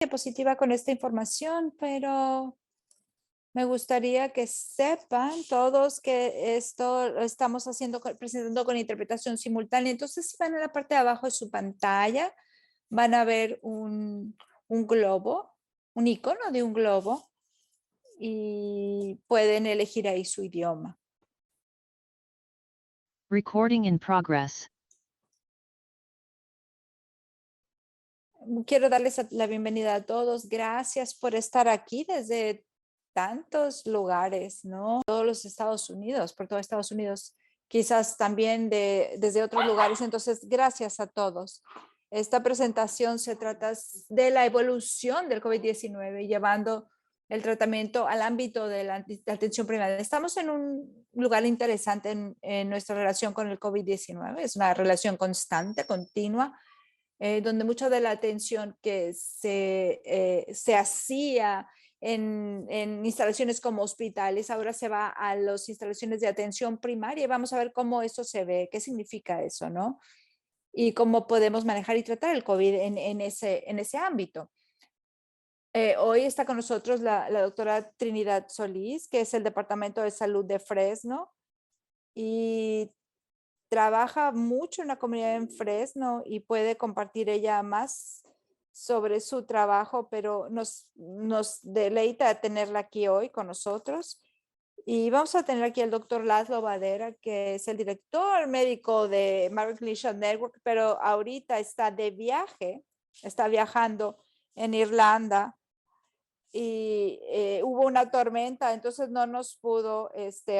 diapositiva con esta información, pero me gustaría que sepan todos que esto lo estamos presentando con interpretación simultánea. Entonces, si van a la parte de abajo de su pantalla, van a ver un globo, un icono de un globo, y pueden elegir ahí su idioma. Recording in progress. Quiero darles la bienvenida a todos. Gracias por estar aquí desde tantos lugares, ¿no? Todos los Estados Unidos, por todo Estados Unidos, quizás también desde otros lugares. Entonces, gracias a todos. Esta presentación se trata de la evolución del COVID-19, llevando el tratamiento al ámbito de la atención primaria. Estamos en un lugar interesante en nuestra relación con el COVID-19. Es una relación constante, continua, donde mucha de la atención que se hacía en instalaciones como hospitales, ahora se va a las instalaciones de atención primaria y vamos a ver cómo eso se ve, qué significa eso, ¿no? Y cómo podemos manejar y tratar el COVID en ese ámbito. Hoy está con nosotros la doctora Trinidad Solís, que es el Departamento de Salud de Fresno, y trabaja mucho en la comunidad en Fresno y puede compartir ella más sobre su trabajo, pero nos deleita tenerla aquí hoy con nosotros. Y vamos a tener aquí al doctor Laszlo Badera, que es el director médico de Margaret Clinician Network, pero ahorita está de viaje, está viajando en Irlanda y hubo una tormenta, entonces no nos pudo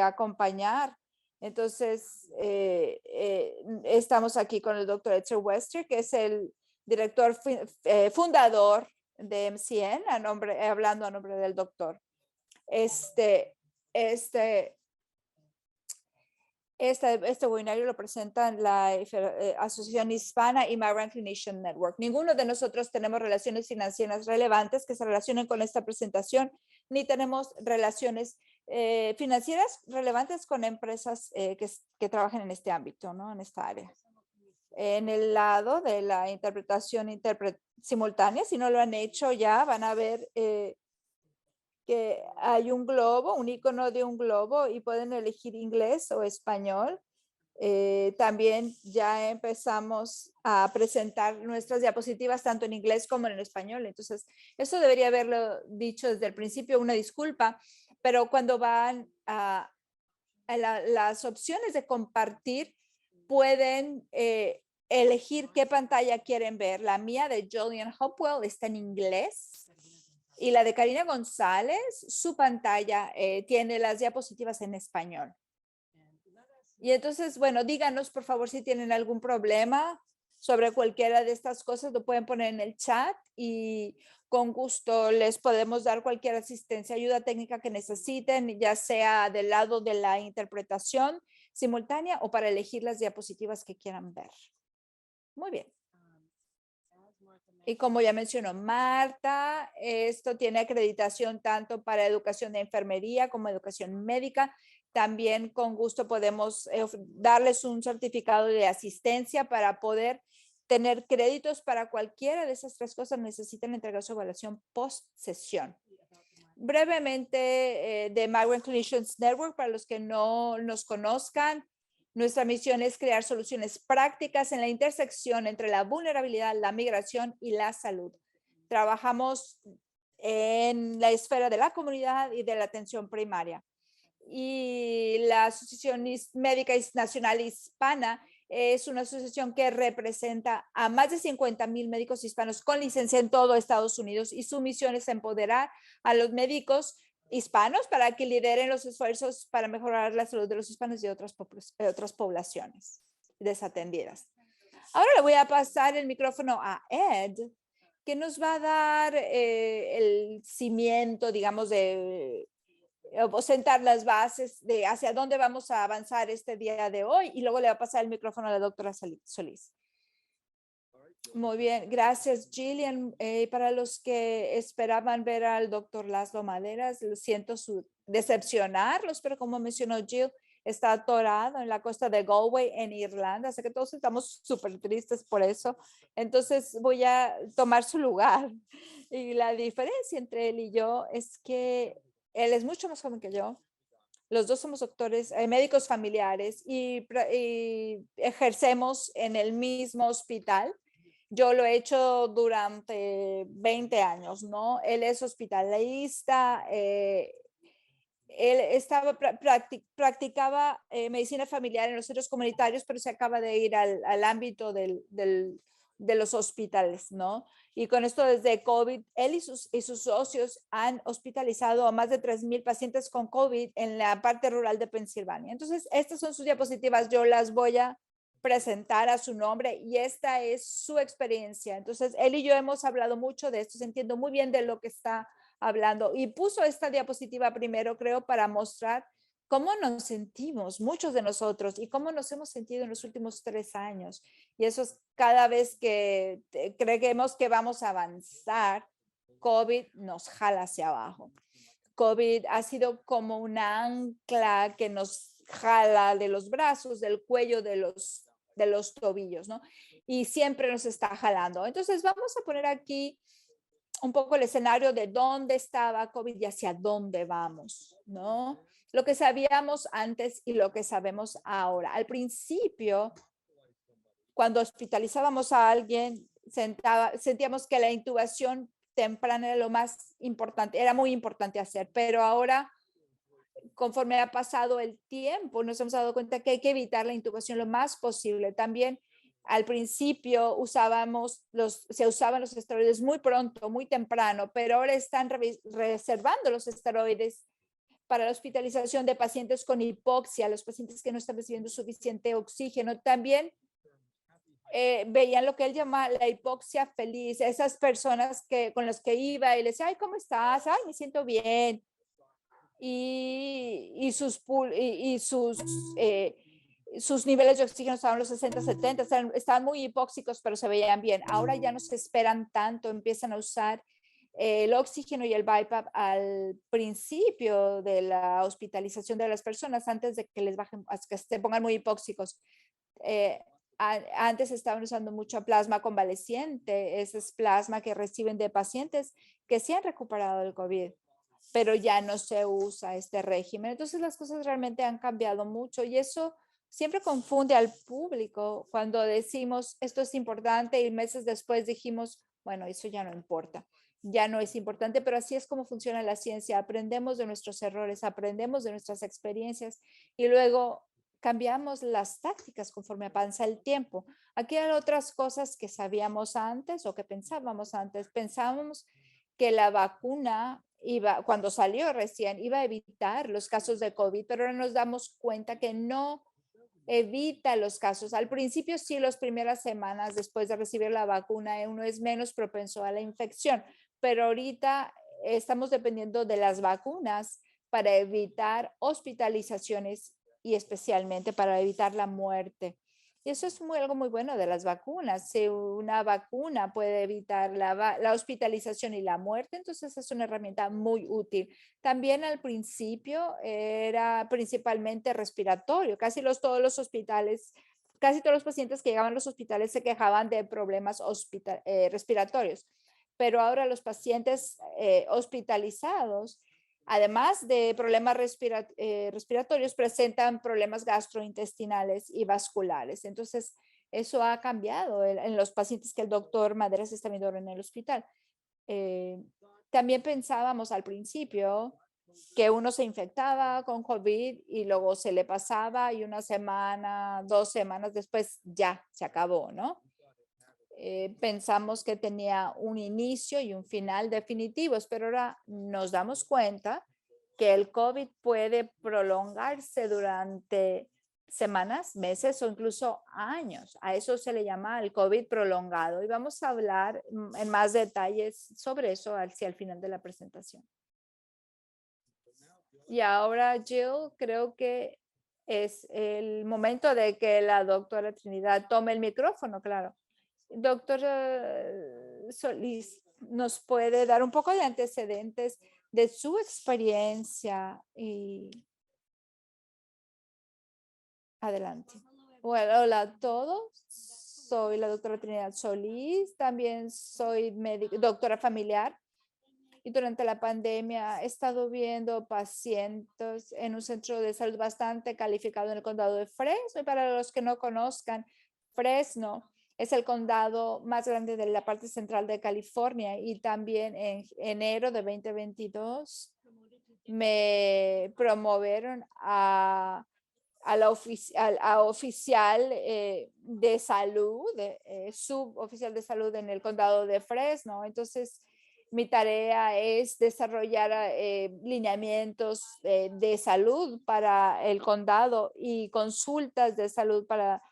acompañar. Entonces, estamos aquí con el doctor Edgar Wester, que es el director fundador de MCN, hablando a nombre del doctor. Este webinario lo presentan la Asociación Hispana y Migrant Clinician Network. Ninguno de nosotros tenemos relaciones financieras relevantes que se relacionen con esta presentación, ni tenemos relaciones financieras relevantes con empresas que trabajen en este ámbito, ¿no? En esta área. En el lado de la interpretación simultánea, si no lo han hecho ya, van a ver que hay un globo, un icono de un globo y pueden elegir inglés o español. También ya empezamos a presentar nuestras diapositivas tanto en inglés como en español. Entonces, eso debería haberlo dicho desde el principio, una disculpa, pero cuando van a las opciones de compartir, pueden elegir qué pantalla quieren ver. La mía de Julian Hopwell está en inglés. Y la de Karina González, su pantalla tiene las diapositivas en español. Y entonces, bueno, díganos por favor si tienen algún problema sobre cualquiera de estas cosas, lo pueden poner en el chat y con gusto les podemos dar cualquier asistencia, ayuda técnica que necesiten, ya sea del lado de la interpretación simultánea o para elegir las diapositivas que quieran ver. Muy bien. Y como ya mencionó Marta, esto tiene acreditación tanto para educación de enfermería como educación médica. También con gusto podemos darles un certificado de asistencia para poder tener créditos para cualquiera de esas tres cosas. Necesitan entregar su evaluación post sesión. Brevemente, de Migrant Clinicians Network, para los que no nos conozcan, nuestra misión es crear soluciones prácticas en la intersección entre la vulnerabilidad, la migración y la salud. Trabajamos en la esfera de la comunidad y de la atención primaria. Y la Asociación Médica Nacional Hispana es una asociación que representa a más de 50,000 médicos hispanos con licencia en todo Estados Unidos y su misión es empoderar a los médicos hispanos para que lideren los esfuerzos para mejorar la salud de los hispanos y otras poblaciones desatendidas. Ahora le voy a pasar el micrófono a Ed, que nos va a dar el cimiento, digamos, o sentar las bases de hacia dónde vamos a avanzar este día de hoy y luego le va a pasar el micrófono a la doctora Solís. Muy bien, gracias Gillian. Para los que esperaban ver al doctor Laszlo Maderas, lo siento decepcionarlos, pero como mencionó Jill, está atorado en la costa de Galway, en Irlanda, así que todos estamos súper tristes por eso. Entonces voy a tomar su lugar. Y la diferencia entre él y yo es que él es mucho más joven que yo. Los dos somos doctores, médicos familiares y ejercemos en el mismo hospital. Yo lo he hecho durante 20 años, ¿no? Él es hospitalista, él practicaba medicina familiar en los centros comunitarios, pero se acaba de ir al ámbito de los hospitales, ¿no? Y con esto desde COVID, él y sus socios han hospitalizado a más de 3,000 pacientes con COVID en la parte rural de Pensilvania. Entonces, estas son sus diapositivas. Yo las voy a presentar a su nombre y esta es su experiencia. Entonces, él y yo hemos hablado mucho de esto, entiendo muy bien de lo que está hablando y puso esta diapositiva primero, creo, para mostrar cómo nos sentimos, muchos de nosotros, y cómo nos hemos sentido en los últimos 3 años. Y eso es cada vez que creemos que vamos a avanzar, COVID nos jala hacia abajo. COVID ha sido como una ancla que nos jala de los brazos, del cuello, de los tobillos, ¿no? Y siempre nos está jalando. Entonces vamos a poner aquí un poco el escenario de dónde estaba COVID y hacia dónde vamos, ¿no? Lo que sabíamos antes y lo que sabemos ahora. Al principio, cuando hospitalizábamos a alguien, sentíamos que la intubación temprana era lo más importante, era muy importante hacer, pero ahora, conforme ha pasado el tiempo, nos hemos dado cuenta que hay que evitar la intubación lo más posible. También al principio se usaban los esteroides muy pronto, muy temprano, pero ahora están reservando los esteroides para la hospitalización de pacientes con hipoxia, los pacientes que no están recibiendo suficiente oxígeno. También veían lo que él llama la hipoxia feliz, esas personas con las que iba y les decía, ay, ¿cómo estás? Ay, me siento bien. Y sus niveles de oxígeno estaban los 60, 70, estaban muy hipóxicos, pero se veían bien. Ahora ya no se esperan tanto, empiezan a usar el oxígeno y el BiPAP al principio de la hospitalización de las personas, antes de que les bajen, que se pongan muy hipóxicos. Antes estaban usando mucho plasma convaleciente, ese es plasma que reciben de pacientes que sí han recuperado del COVID, pero ya no se usa este régimen. Entonces las cosas realmente han cambiado mucho y eso siempre confunde al público cuando decimos esto es importante y meses después dijimos, bueno, eso ya no importa, ya no es importante, pero así es como funciona la ciencia. Aprendemos de nuestros errores, aprendemos de nuestras experiencias y luego cambiamos las tácticas conforme avanza el tiempo. Aquí hay otras cosas que sabíamos antes o que pensábamos antes. Pensábamos que la vacuna cuando salió recién, iba a evitar los casos de COVID, pero ahora nos damos cuenta que no evita los casos. Al principio sí, las primeras semanas después de recibir la vacuna, uno es menos propenso a la infección, pero ahorita estamos dependiendo de las vacunas para evitar hospitalizaciones y especialmente para evitar la muerte. Y eso es algo muy bueno de las vacunas. Si una vacuna puede evitar la hospitalización y la muerte, entonces es una herramienta muy útil. También al principio era principalmente respiratorio. Todos los hospitales, casi todos los pacientes que llegaban a los hospitales se quejaban de problemas respiratorios. Pero ahora los pacientes hospitalizados, además de problemas respiratorios, presentan problemas gastrointestinales y vasculares. Entonces, eso ha cambiado en los pacientes que el doctor Maderas está viendo en el hospital. También pensábamos al principio que uno se infectaba con COVID y luego se le pasaba y una semana, 2 semanas después ya se acabó, ¿no? Pensamos que tenía un inicio y un final definitivos, pero ahora nos damos cuenta que el COVID puede prolongarse durante semanas, meses o incluso años. A eso se le llama el COVID prolongado y vamos a hablar en más detalles sobre eso hacia el final de la presentación. Y ahora, Jill, creo que es el momento de que la doctora Trinidad tome el micrófono, claro. Doctora Solís, ¿nos puede dar un poco de antecedentes de su experiencia y Adelante. Bueno, hola a todos. Soy la doctora Trinidad Solís. También soy doctora familiar. Y durante la pandemia he estado viendo pacientes en un centro de salud bastante calificado en el condado de Fresno. Y para los que no conozcan, Fresno es el condado más grande de la parte central de California. Y también en enero de 2022 me promovieron a oficial de salud, suboficial de salud en el condado de Fresno. Entonces, mi tarea es desarrollar lineamientos de salud para el condado y consultas de salud para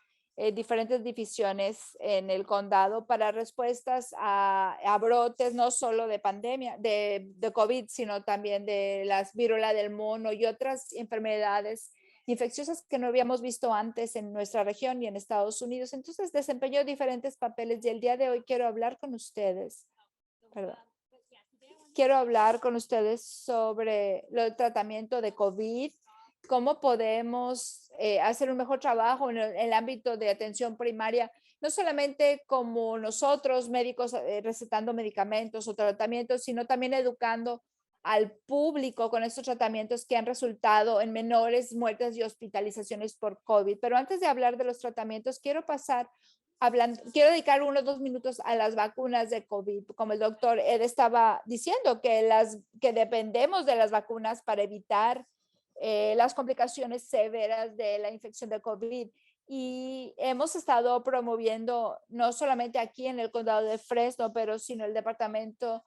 diferentes divisiones en el condado para respuestas a brotes no solo de pandemia, de COVID, sino también de las viruela del mono y otras enfermedades infecciosas que no habíamos visto antes en nuestra región y en Estados Unidos. Entonces desempeñó diferentes papeles y el día de hoy quiero hablar con ustedes. Perdón. Quiero hablar con ustedes sobre el tratamiento de COVID, cómo podemos hacer un mejor trabajo en el ámbito de atención primaria, no solamente como nosotros médicos recetando medicamentos o tratamientos, sino también educando al público con estos tratamientos que han resultado en menores muertes y hospitalizaciones por COVID. Pero antes de hablar de los tratamientos, quiero dedicar 1 o 2 minutos a las vacunas de COVID. Como el doctor Ed estaba diciendo, que dependemos de las vacunas para evitar las complicaciones severas de la infección de COVID. Y hemos estado promoviendo, no solamente aquí en el condado de Fresno, pero sino el Departamento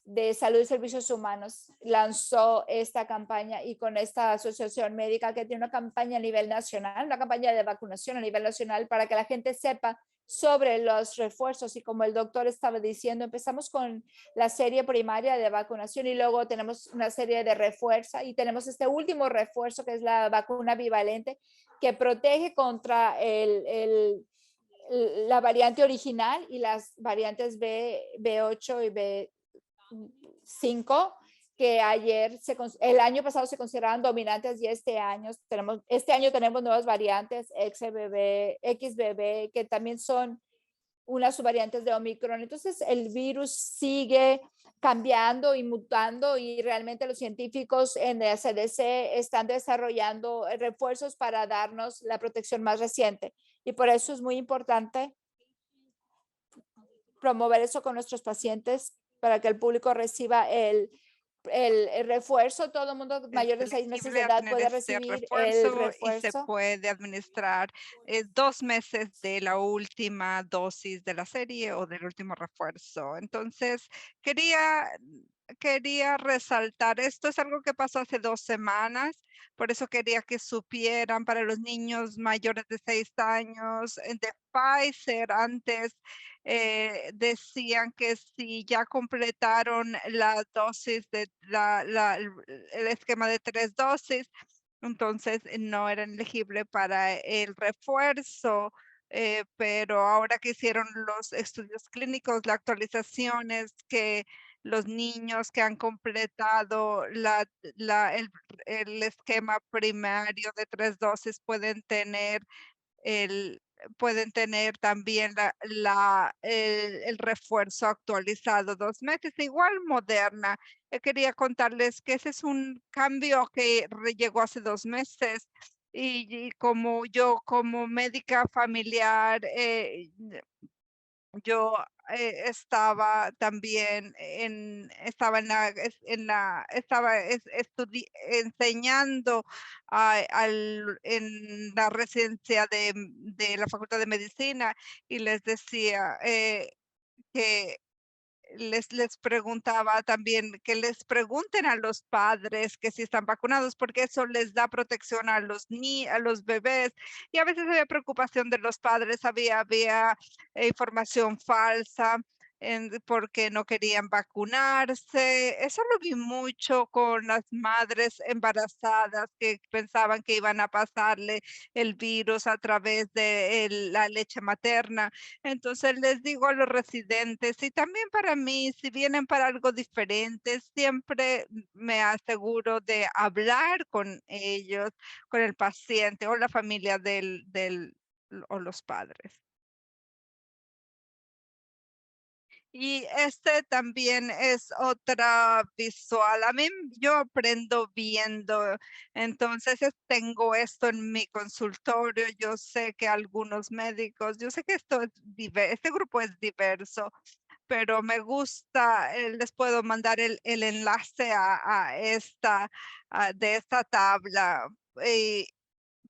de Salud y Servicios Humanos lanzó esta campaña y con esta asociación médica que tiene una campaña a nivel nacional, una campaña de vacunación a nivel nacional para que la gente sepa sobre los refuerzos. Y como el doctor estaba diciendo, empezamos con la serie primaria de vacunación y luego tenemos una serie de refuerzo y tenemos este último refuerzo que es la vacuna bivalente que protege contra la variante original y las variantes B8 y B5 que el año pasado se consideraban dominantes y este año tenemos nuevas variantes XBB que también son unas subvariantes de Omicron. Entonces, el virus sigue cambiando y mutando y realmente los científicos en el CDC están desarrollando refuerzos para darnos la protección más reciente. Y por eso es muy importante promover eso con nuestros pacientes para que el público reciba el refuerzo. Todo el mundo mayor de 6 meses de edad tener puede este recibir el y se refuerzo. puede administrar 2 meses de la última dosis de la serie o del último refuerzo. Entonces, quería resaltar, esto es algo que pasó hace 2 semanas, por eso quería que supieran para los niños mayores de 6 años de Pfizer antes decían que si ya completaron la dosis de el esquema de 3 dosis, entonces no eran elegibles para el refuerzo. Pero ahora que hicieron los estudios clínicos, la actualización es que los niños que han completado el esquema primario de 3 dosis el, pueden tener también el refuerzo actualizado 2 meses. Igual Moderna, quería contarles que ese es un cambio que llegó hace 2 meses. Y como yo, como médica familiar, yo estaba también estaba enseñando en la residencia de la Facultad de Medicina y les decía que les preguntaba también que les pregunten a los padres que si están vacunados, porque eso les da protección a los bebés. Y a veces había preocupación de los padres, había información falsa. porque no querían vacunarse. Eso lo vi mucho con las madres embarazadas que pensaban que iban a pasarle el virus a través de la leche materna. Entonces les digo a los residentes y también para mí, si vienen para algo diferente, siempre me aseguro de hablar con ellos, con el paciente o la familia o los padres. Y este también es otra visual. Yo aprendo viendo, entonces tengo esto en mi consultorio. Yo sé que algunos médicos, yo sé que este grupo es diverso, pero me gusta, les puedo mandar el enlace a esta, de esta tabla.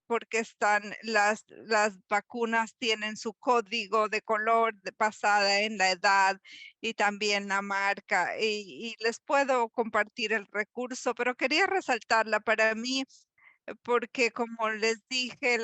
Porque las vacunas tienen su código de color basada en la edad y también la marca. Y les puedo compartir el recurso, pero quería resaltarla para mí porque como les dije,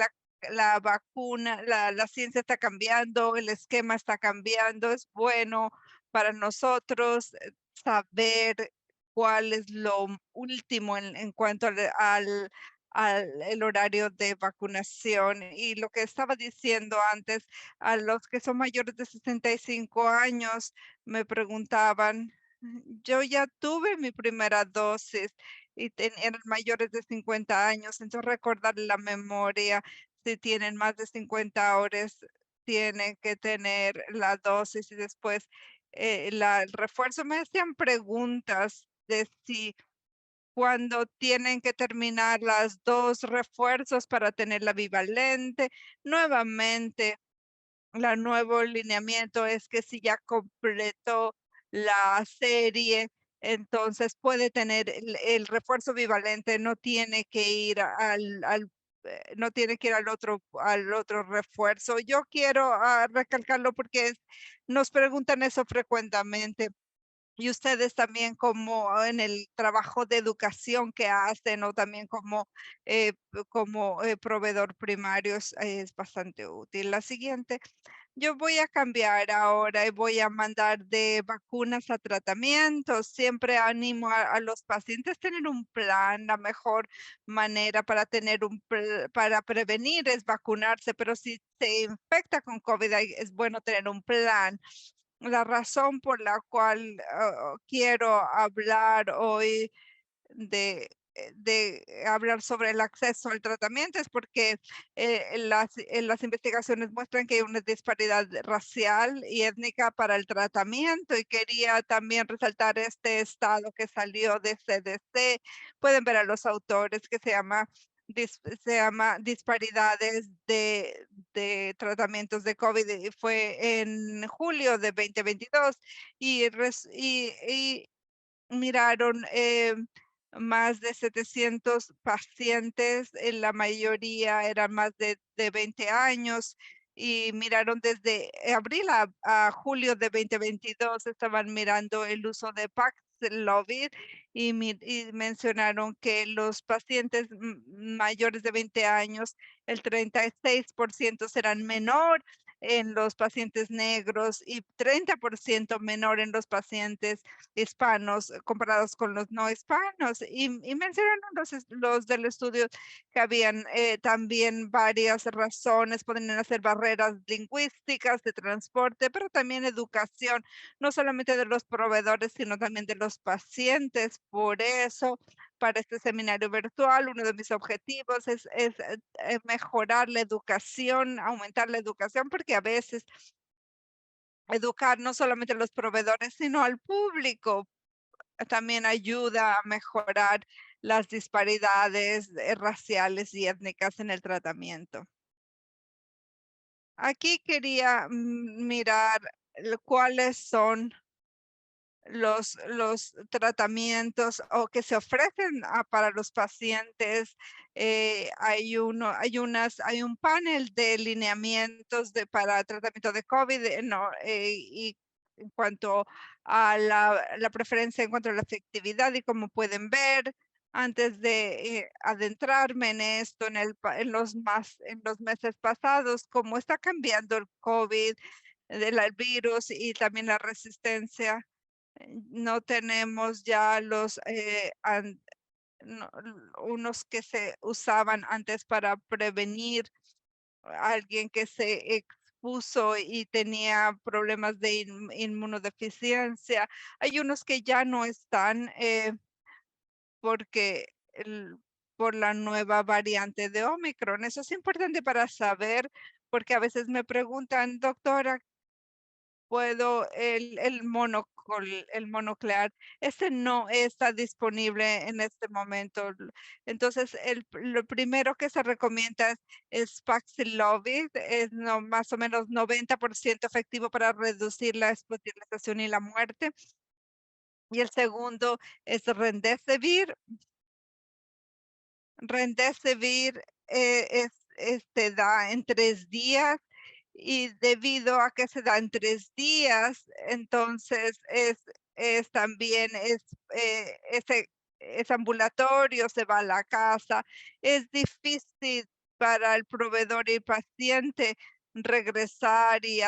la vacuna, la ciencia está cambiando, el esquema está cambiando, es bueno para nosotros saber cuál es lo último en cuanto al el horario de vacunación. Y lo que estaba diciendo antes, a los que son mayores de 65 años, me preguntaban, yo ya tuve mi primera dosis eran mayores de 50 años, entonces recordar la memoria, si tienen más de 50 horas, tienen que tener la dosis y después el refuerzo. Me hacían preguntas de si cuando tienen que terminar las dos refuerzos para tener la bivalente, nuevamente el nuevo lineamiento es que si ya completó la serie, entonces puede tener el refuerzo bivalente, no tiene que ir no tiene que ir al otro refuerzo. Yo quiero recalcarlo porque nos preguntan eso frecuentemente. Y ustedes también como en el trabajo de educación que hacen o también como proveedor primario es bastante útil. La siguiente, yo voy a cambiar ahora y voy a mandar de vacunas a tratamientos. Siempre animo a los pacientes a tener un plan. La mejor manera para para prevenir es vacunarse, pero si se infecta con COVID, es bueno tener un plan. La razón por la cual quiero hablar hoy de hablar sobre el acceso al tratamiento es porque las investigaciones muestran que hay una disparidad racial y étnica para el tratamiento y quería también resaltar este estado que salió de CDC. Pueden ver a los autores que se llama Disparidades de tratamientos de COVID y fue en julio de 2022 y miraron más de 700 pacientes, la mayoría eran más de 20 años y miraron desde abril a julio de 2022, estaban mirando el uso de Paxlovid y mencionaron que los pacientes mayores de 20 años, el 36% serán menor en los pacientes negros y 30% menor en los pacientes hispanos comparados con los no hispanos. Y mencionaron los del estudio que habían también varias razones, podrían ser barreras lingüísticas, de transporte, pero también educación, no solamente de los proveedores, sino también de los pacientes. Por eso, para este seminario virtual, uno de mis objetivos es mejorar la educación, aumentar la educación, porque a veces educar no solamente a los proveedores, sino al público también ayuda a mejorar las disparidades raciales y étnicas en el tratamiento. Aquí quería mirar cuáles son los tratamientos o que se ofrecen para los pacientes. Hay un panel de lineamientos para tratamiento de COVID, y en cuanto a la preferencia, en cuanto a la efectividad y como pueden ver, antes de adentrarme en esto, en los meses pasados, como está cambiando el COVID, del virus y también la resistencia. No tenemos ya los unos que se usaban antes para prevenir a alguien que se expuso y tenía problemas de inmunodeficiencia. Hay unos que ya no están porque por la nueva variante de Omicron. Eso es importante para saber, porque a veces me preguntan, doctora, ¿puedo el monoclear? Ese no está disponible en este momento. Entonces, lo primero que se recomienda es Paxlovid, es más o menos 90% efectivo para reducir la hospitalización y la muerte. Y el segundo es Remdesivir. Remdesivir te da en 3 días y debido a que se da en 3 días, entonces también es ambulatorio, se va a la casa. Es difícil para el proveedor y paciente regresar y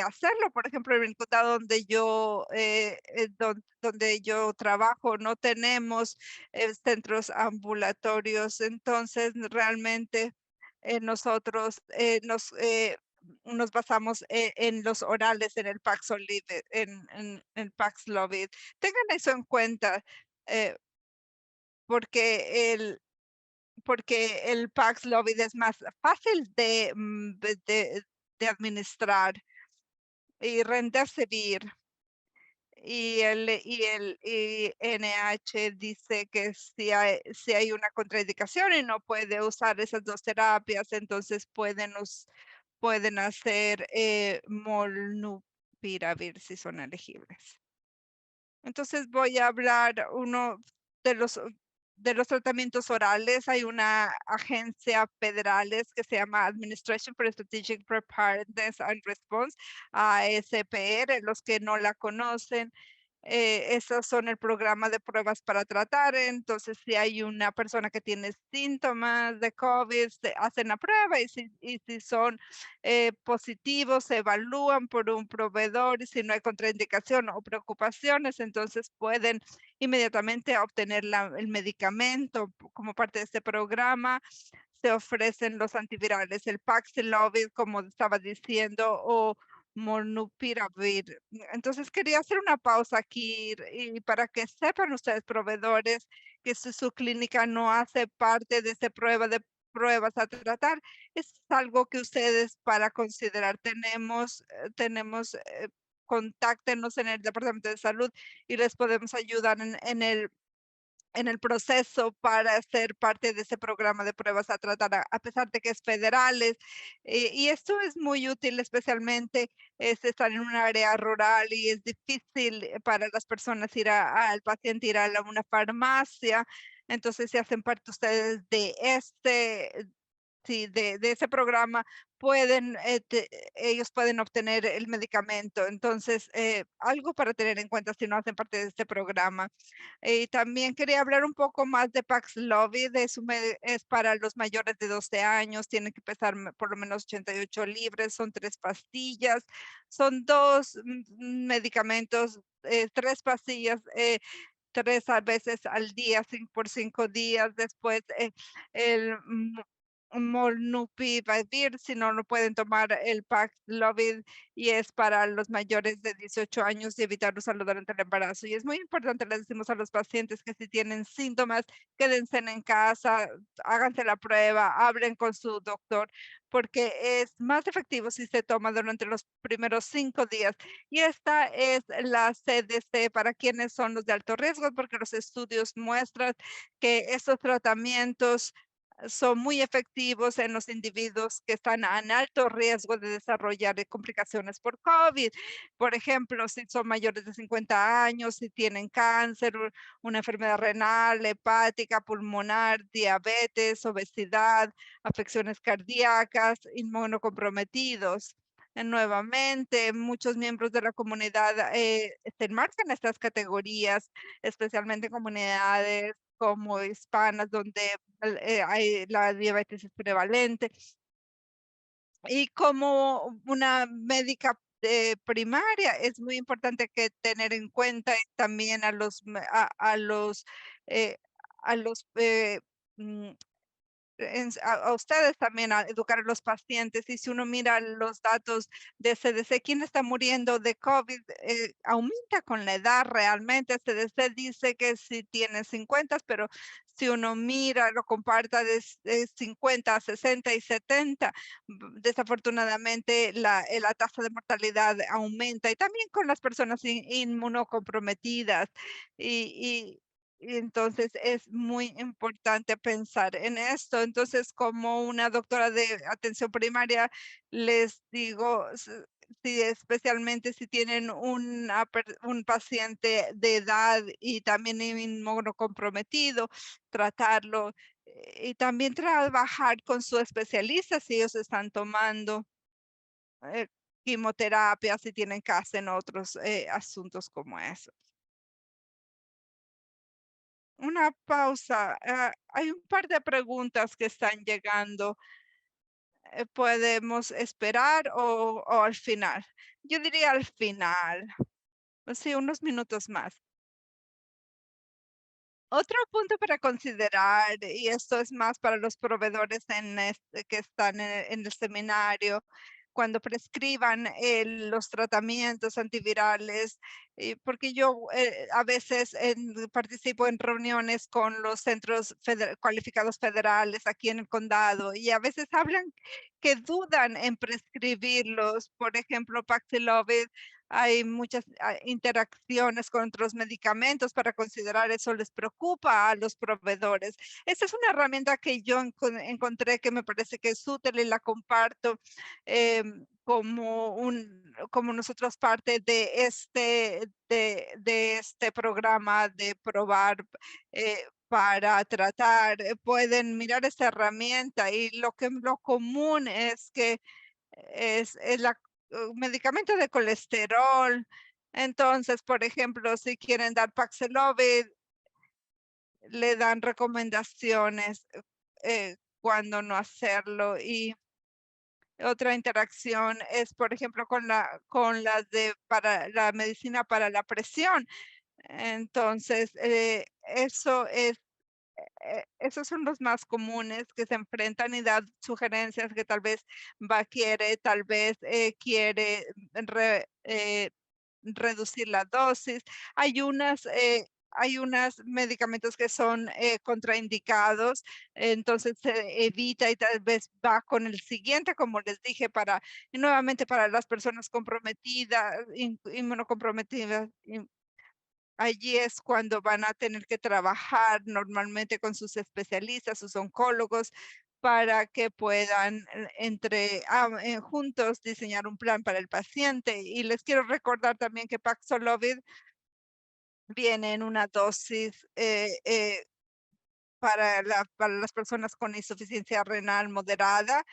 hacerlo. Por ejemplo, en el condado donde yo trabajo, no tenemos centros ambulatorios. Entonces, realmente nosotros nos basamos en los orales, en el Paxlovid, en el Paxlovid. Tengan eso en cuenta, eh, porque el Paxlovid es más fácil de administrar y Remdesivir. Y el NH dice que si hay una contraindicación y no puede usar esas dos terapias, entonces pueden hacer molnupiravir si son elegibles. Entonces voy a hablar uno de los tratamientos orales. Hay una agencia federales que se llama Administration for Strategic Preparedness and Response, ASPR, los que no la conocen. Esos son el programa de pruebas para tratar. Entonces, si hay una persona que tiene síntomas de COVID, se hacen la prueba y si son positivos, se evalúan por un proveedor y si no hay contraindicación o preocupaciones, entonces pueden inmediatamente obtener el medicamento como parte de este programa. Se ofrecen los antivirales, el Paxlovid, como estaba diciendo, o Molnupiravir. Entonces quería hacer una pausa aquí y para que sepan ustedes, proveedores, que si su clínica no hace parte de esta prueba de pruebas a tratar, es algo que ustedes para considerar. Contáctenos en el Departamento de Salud y les podemos ayudar en el proceso para ser parte de ese programa de pruebas a tratar, a pesar de que es federales. Y esto es muy útil, especialmente estar en un área rural y es difícil para las personas al paciente ir a una farmacia. Entonces, si hacen parte ustedes de sí, de ese programa, ellos pueden obtener el medicamento. Entonces, algo para tener en cuenta si no hacen parte de este programa. Y también quería hablar un poco más de Paxlovid. Es para los mayores de 12 años, tienen que pesar por lo menos 88 libras, son 3 pastillas, son dos medicamentos, 3 pastillas, 3 veces al día, por 5 días. Después, el Molnupiravir, si no, no pueden tomar el Paxlovid y es para los mayores de 18 años y evitar usarlo durante el embarazo. Y es muy importante, les decimos a los pacientes que si tienen síntomas, quédense en casa, háganse la prueba, hablen con su doctor, porque es más efectivo si se toma durante los primeros 5 días. Y esta es la CDC para quienes son los de alto riesgo, porque los estudios muestran que estos tratamientos son muy efectivos en los individuos que están en alto riesgo de desarrollar complicaciones por COVID. Por ejemplo, si son mayores de 50 años, si tienen cáncer, una enfermedad renal, hepática, pulmonar, diabetes, obesidad, afecciones cardíacas, inmunocomprometidos. Nuevamente, muchos miembros de la comunidad se enmarcan en estas categorías, especialmente en comunidades como hispanas, donde hay la diabetes es prevalente. Y como una médica primaria, es muy importante que tener en cuenta también eh, a los mm, a ustedes también a educar a los pacientes. Y si uno mira los datos de CDC, ¿quién está muriendo de COVID? Aumenta con la edad realmente. CDC dice que si tiene 50, pero si uno mira, lo comparta de 50 a 60 y 70, desafortunadamente la tasa de mortalidad aumenta y también con las personas inmunocomprometidas. Y, y entonces es muy importante pensar en esto. Entonces, como una doctora de atención primaria, les digo, si especialmente si tienen un paciente de edad y también inmunocomprometido, tratarlo y también trabajar con su especialista si ellos están tomando eh, quimioterapia, si tienen que hacer otros asuntos como eso. Una pausa. Hay un par de preguntas que están llegando. ¿Podemos esperar o al final? Yo diría al final. Sí, unos minutos más. Otro punto para considerar, y esto es más para los proveedores que están en el seminario, cuando prescriban los tratamientos antivirales, porque yo a veces participo en reuniones con los centros cualificados federales aquí en el condado y a veces hablan que dudan en prescribirlos, por ejemplo, Paxlovid. Hay muchas interacciones con otros medicamentos para considerar eso les preocupa a los proveedores. Esta es una herramienta que yo encontré que me parece que es útil y la comparto como nosotros parte de este programa de probar para tratar. Pueden mirar esta herramienta y lo común es que es la medicamento de colesterol. Entonces, por ejemplo, si quieren dar Paxlovid, le dan recomendaciones cuando no hacerlo. Y otra interacción es, por ejemplo, con las de para la medicina para la presión. Entonces, esos son los más comunes que se enfrentan y dan sugerencias que tal vez tal vez quiere reducir la dosis. Hay unos medicamentos que son contraindicados, entonces se evita y tal vez va con el siguiente, como les dije, y nuevamente para las personas comprometidas, inmunocomprometidas. Allí es cuando van a tener que trabajar normalmente con sus especialistas, sus oncólogos, para que puedan juntos diseñar un plan para el paciente. Y les quiero recordar también que Paxlovid viene en una dosis para las personas con insuficiencia renal moderada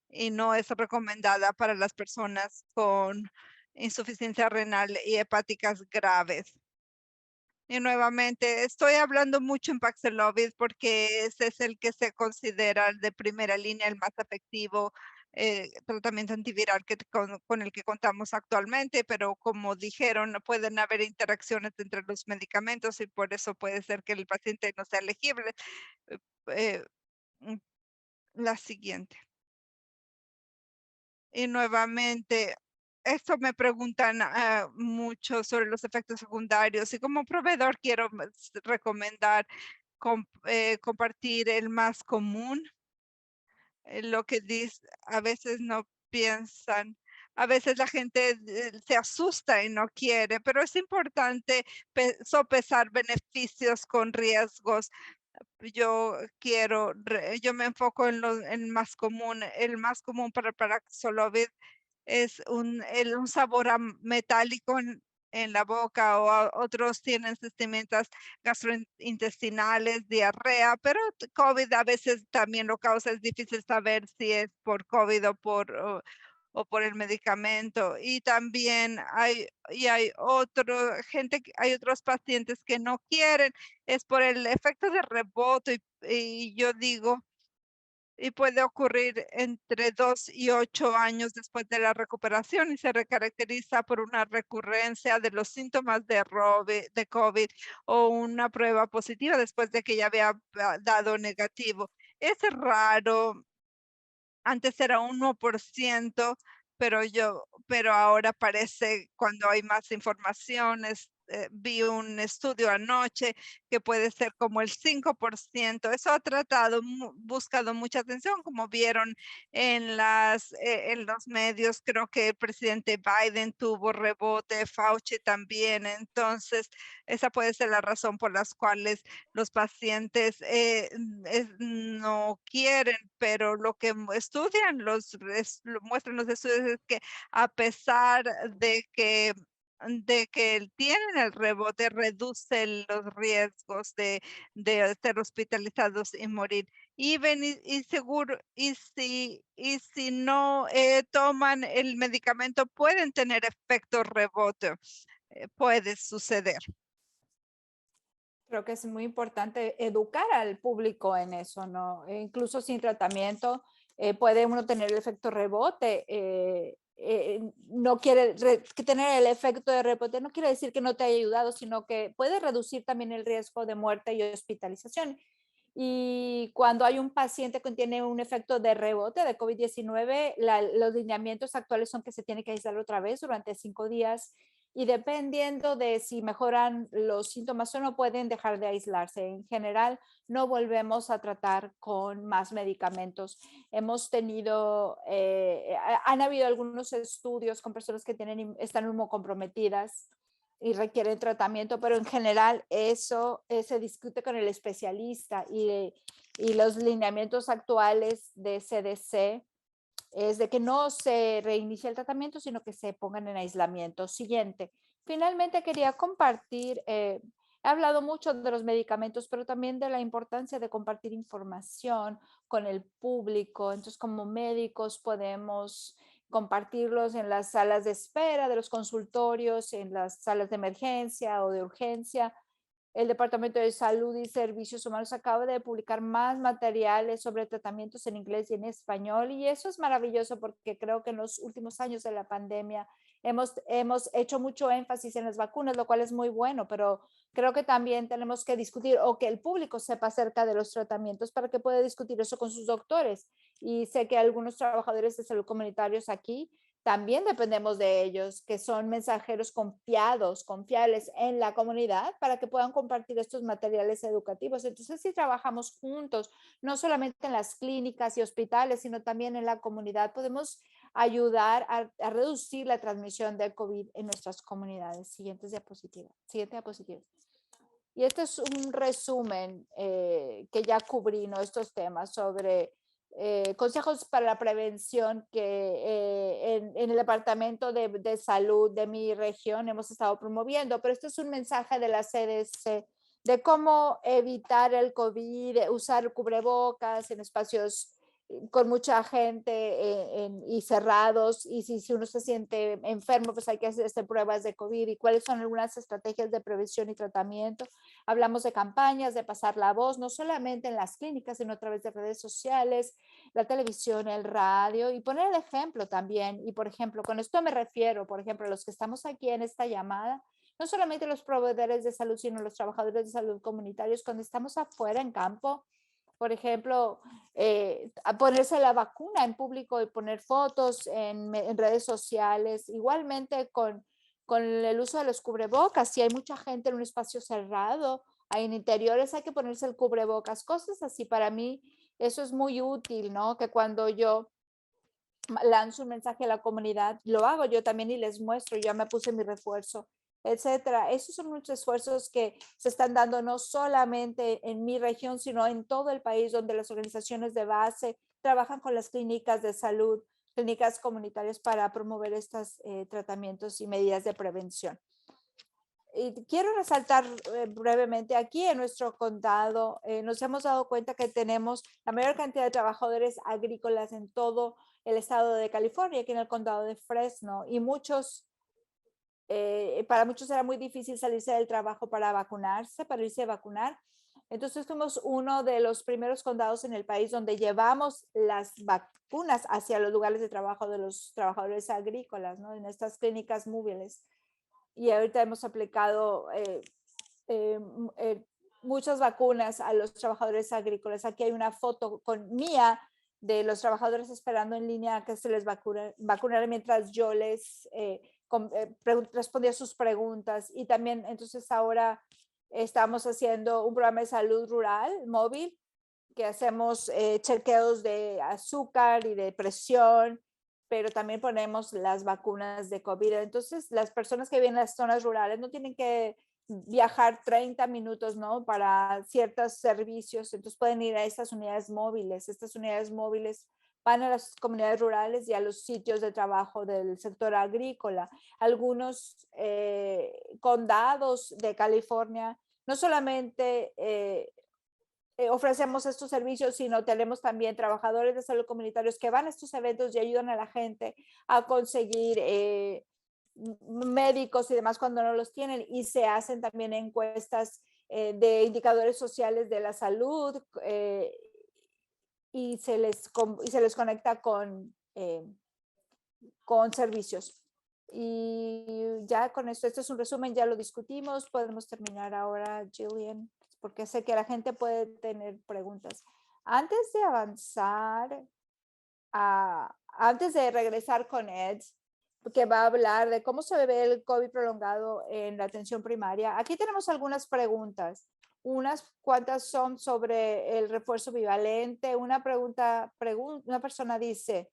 y no es recomendada para las personas con insuficiencia renal y hepáticas graves. Y nuevamente, estoy hablando mucho en Paxlovid porque ese es el que se considera el de primera línea, el más efectivo tratamiento antiviral con el que contamos actualmente, pero como dijeron, no pueden haber interacciones entre los medicamentos y por eso puede ser que el paciente no sea elegible. Eh, eh, mm, la siguiente. Y nuevamente, esto me preguntan mucho sobre los efectos secundarios y como proveedor quiero recomendar compartir el más común, lo que dice, a veces no piensan, a veces la gente se asusta y no quiere, pero es importante sopesar beneficios con riesgos. Yo me enfoco en más común, el más común para Paxlovid es un sabor metálico en la boca o otros tienen sentimientos gastrointestinales, diarrea, pero COVID a veces también lo causa, es difícil saber si es por COVID o por el medicamento. Y también hay otros pacientes que no quieren, es por el efecto de rebote y yo digo, y puede ocurrir entre 2 y 8 años después de la recuperación y se caracteriza por una recurrencia de los síntomas de COVID o una prueba positiva después de que ya había dado negativo. Es raro, antes era 1%, pero ahora parece cuando hay más información, vi un estudio anoche que puede ser como el 5%. Eso ha buscado mucha atención, como vieron en los medios. Creo que el presidente Biden tuvo rebote, Fauci también. Entonces, esa puede ser la razón por las cuales los pacientes no quieren, pero lo que estudian, lo muestran los estudios es que a pesar de que tienen el rebote, reduce los riesgos de ser hospitalizados y morir. Y seguro, y si no toman el medicamento, pueden tener efecto rebote, puede suceder. Creo que es muy importante educar al público en eso, ¿no? Incluso sin tratamiento puede uno tener el efecto rebote. No quiere que tener el efecto de rebote no quiere decir que no te haya ayudado, sino que puede reducir también el riesgo de muerte y hospitalización. Y cuando hay un paciente que tiene un efecto de rebote de COVID-19, los lineamientos actuales son que se tiene que aislar otra vez durante 5 días y dependiendo de si mejoran los síntomas o no pueden dejar de aislarse. En general, no volvemos a tratar con más medicamentos. Hemos tenido, han habido algunos estudios con personas que están inmunocomprometidas y requieren tratamiento, pero en general eso se discute con el especialista y los lineamientos actuales de CDC es de que no se reinicie el tratamiento, sino que se pongan en aislamiento siguiente. Finalmente quería compartir, he hablado mucho de los medicamentos, pero también de la importancia de compartir información con el público. Entonces, como médicos podemos compartirlos en las salas de espera de los consultorios, en las salas de emergencia o de urgencia. El Departamento de Salud y Servicios Humanos acaba de publicar más materiales sobre tratamientos en inglés y en español y eso es maravilloso porque creo que en los últimos años de la pandemia hemos hecho mucho énfasis en las vacunas, lo cual es muy bueno, pero creo que también tenemos que discutir o que el público sepa acerca de los tratamientos para que pueda discutir eso con sus doctores. Y sé que algunos trabajadores de salud comunitarios aquí también dependemos de ellos, que son mensajeros confiables en la comunidad para que puedan compartir estos materiales educativos. Entonces, si trabajamos juntos, no solamente en las clínicas y hospitales, sino también en la comunidad, podemos ayudar a reducir la transmisión del COVID en nuestras comunidades. Siguiente diapositiva. Y este es un resumen que ya cubrí, ¿no? Estos temas sobre consejos para la prevención que en el Departamento de Salud de mi región hemos estado promoviendo, pero este es un mensaje de la CDC de cómo evitar el COVID, usar cubrebocas en espacios con mucha gente y cerrados, y si uno se siente enfermo, pues hay que hacer pruebas de COVID y cuáles son algunas estrategias de prevención y tratamiento. Hablamos de campañas, de pasar la voz, no solamente en las clínicas, sino a través de redes sociales, la televisión, el radio, y poner el ejemplo también. Y por ejemplo, con esto me refiero, por ejemplo, a los que estamos aquí en esta llamada, no solamente los proveedores de salud, sino los trabajadores de salud comunitarios, cuando estamos afuera en campo, por ejemplo, a ponerse la vacuna en público y poner fotos en redes sociales, igualmente con el uso de los cubrebocas. Si hay mucha gente en un espacio cerrado, en interiores hay que ponerse el cubrebocas, cosas así. Para mí eso es muy útil, ¿no? Que cuando yo lanzo un mensaje a la comunidad, lo hago yo también y les muestro, ya me puse mi refuerzo, etcétera. Esos son muchos esfuerzos que se están dando no solamente en mi región, sino en todo el país, donde las organizaciones de base trabajan con las clínicas de salud, clínicas comunitarias para promover estos tratamientos y medidas de prevención. Y quiero resaltar brevemente, aquí en nuestro condado nos hemos dado cuenta que tenemos la mayor cantidad de trabajadores agrícolas en todo el estado de California, aquí en el condado de Fresno, y para muchos era muy difícil salirse del trabajo para vacunarse, para irse a vacunar, Entonces fuimos uno de los primeros condados en el país donde llevamos las vacunas hacia los lugares de trabajo de los trabajadores agrícolas, ¿no? En estas clínicas móviles. Y ahorita hemos aplicado muchas vacunas a los trabajadores agrícolas. Aquí hay una foto mía de los trabajadores esperando en línea que se les vacunar mientras yo les respondía sus preguntas. Y también entonces ahora estamos haciendo un programa de salud rural móvil que hacemos chequeos de azúcar y de presión, pero también ponemos las vacunas de COVID. Entonces, las personas que viven en las zonas rurales no tienen que viajar 30 minutos, ¿no? Para ciertos servicios. Entonces, pueden ir a estas unidades móviles. Estas unidades móviles van a las comunidades rurales y a los sitios de trabajo del sector agrícola. Algunos condados de California no solamente ofrecemos estos servicios, sino tenemos también trabajadores de salud comunitarios que van a estos eventos y ayudan a la gente a conseguir médicos y demás cuando no los tienen, y se hacen también encuestas de indicadores sociales de la salud y se les conecta con servicios. Y ya con esto, este es un resumen, ya lo discutimos, podemos terminar ahora, Jillian, porque sé que la gente puede tener preguntas. Antes de avanzar, antes de regresar con Ed, que va a hablar de cómo se ve el COVID prolongado en la atención primaria, aquí tenemos algunas preguntas. Unas cuantas son sobre el refuerzo bivalente. Una persona dice,